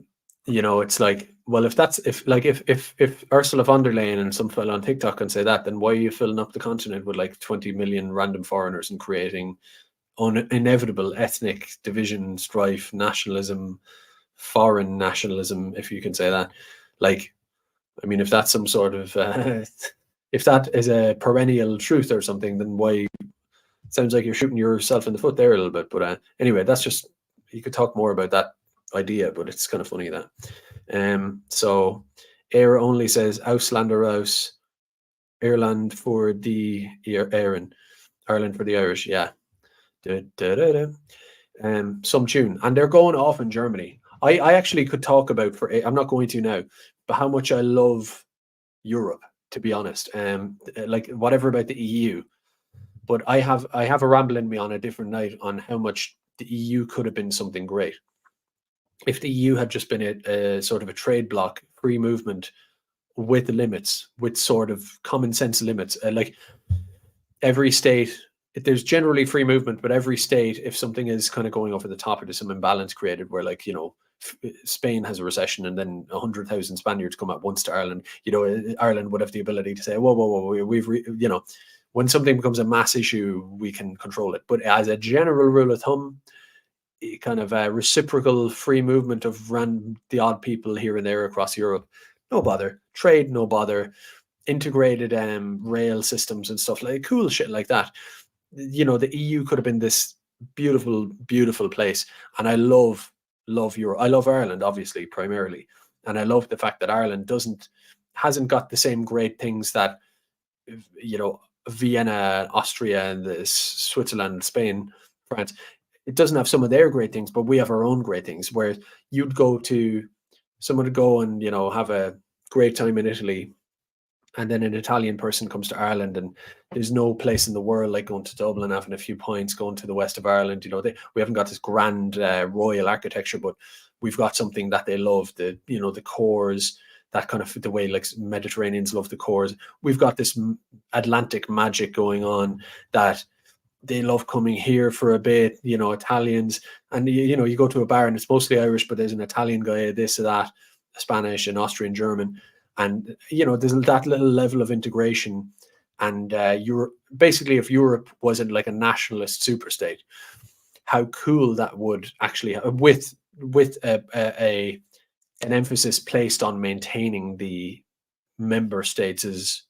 you know, it's like, well, if Ursula von der Leyen and some fella on TikTok can say that, then why are you filling up the continent with like 20 million random foreigners and creating inevitable ethnic division, strife, nationalism, foreign nationalism, if you can say that? Like, I mean, if that's some sort of if that is a perennial truth or something, then why? Sounds like you're shooting yourself in the foot there a little bit. But anyway, that's just, you could talk more about that idea, but it's kind of funny that. So Era only says Auslander aus Ireland for the Ireland for the Irish. Yeah. Some tune, and they're going off in Germany. I actually could talk about, I'm not going to now, but how much I love Europe, to be honest. Like whatever about the EU, but I have a ramble in me on a different night on how much the EU could have been something great if the EU had just been a sort of a trade bloc, free movement with limits, with sort of common sense limits. Like every state, there's generally free movement, but every state, if something is kind of going over the top, or there's some imbalance created where, like, you know, Spain has a recession and then 100,000 Spaniards come at once to Ireland, you know, Ireland would have the ability to say, whoa, we've when something becomes a mass issue, we can control it. But as a general rule of thumb, kind of a reciprocal free movement of the odd people here and there across Europe, no bother. Trade, no bother. Integrated rail systems and stuff, like cool shit like that. You know, the EU could have been this beautiful, beautiful place. And I love Europe. I love Ireland, obviously, primarily. And I love the fact that Ireland hasn't got the same great things that, you know, Vienna, Austria, and Switzerland, Spain, France. It doesn't have some of their great things, but we have our own great things. Where someone would go and, you know, have a great time in Italy, and then an Italian person comes to Ireland, and there's no place in the world like going to Dublin, having a few pints, going to the west of Ireland. You know, we haven't got this grand royal architecture, but we've got something that they love. The cores, that kind of the way like Mediterraneans love the cores. We've got this Atlantic magic going on that they love coming here for a bit. You know, Italians, and you know, you go to a bar and it's mostly Irish, but there's an Italian guy, this or that, Spanish and Austrian, German. And, you know, there's that little level of integration. And basically, if Europe wasn't like a nationalist superstate, how cool that would actually, with an emphasis placed on maintaining the member states'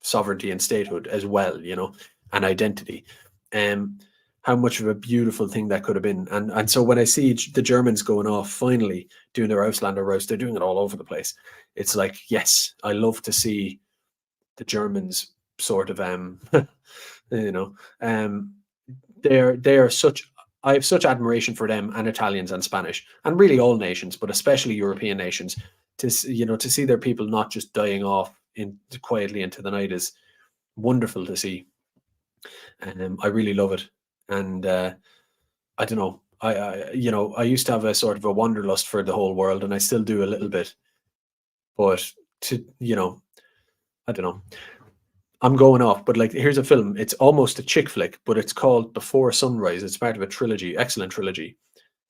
sovereignty and statehood as well, you know, and identity. How much of a beautiful thing that could have been. And so when I see the Germans going off, finally doing their Auslander routes, they're doing it all over the place. It's like, yes, I love to see the Germans sort of, you know, they're such, I have such admiration for them, and Italians and Spanish, and really all nations, but especially European nations, to see their people not just dying off quietly into the night is wonderful to see. I really love it. And I don't know, I used to have a sort of a wanderlust for the whole world, and I still do a little bit. But I don't know. I'm going off, but like, here's a film. It's almost a chick flick, but it's called Before Sunrise. It's part of a trilogy, excellent trilogy.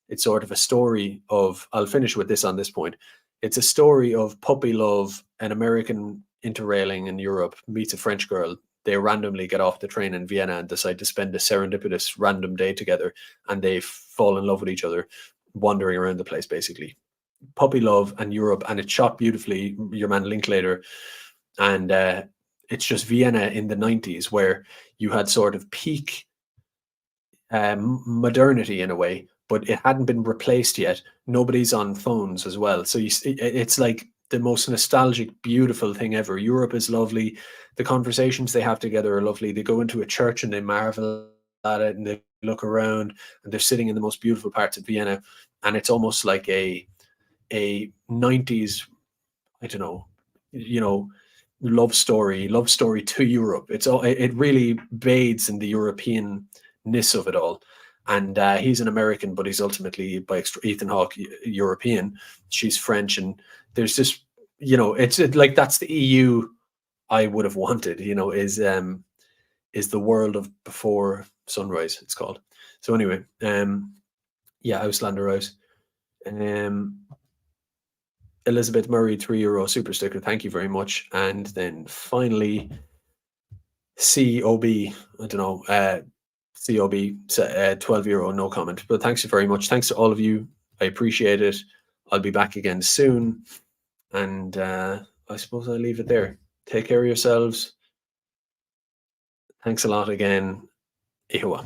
It's sort of a story of, I'll finish with this on this point. It's a story of puppy love, an American interrailing in Europe meets a French girl. They randomly get off the train in Vienna and decide to spend a serendipitous random day together, and they fall in love with each other, wandering around the place, basically. Puppy love and Europe, and it's shot beautifully, your man Linklater. And it's just Vienna in the 90s, where you had sort of peak modernity in a way, but it hadn't been replaced yet. Nobody's on phones as well. So it's like the most nostalgic, beautiful thing ever. Europe is lovely. The conversations they have together are lovely. They go into a church and they marvel at it, and they look around, and they're sitting in the most beautiful parts of Vienna. And it's almost like a 90s, I don't know, love story to Europe. It really bathes in the European-ness of it all. And he's an American, but he's ultimately, by Ethan Hawke, European. She's French, and there's just, it's like, that's the EU I would have wanted. Is the world of Before Sunrise, it's called. So anyway, Auslander House. Elizabeth Murray, €3 super sticker, thank you very much. And then finally, COB, I don't know, COB, €12, no comment. But thanks very much. Thanks to all of you. I appreciate it. I'll be back again soon. And I suppose I'll leave it there. Take care of yourselves. Thanks a lot again. Ihuwa.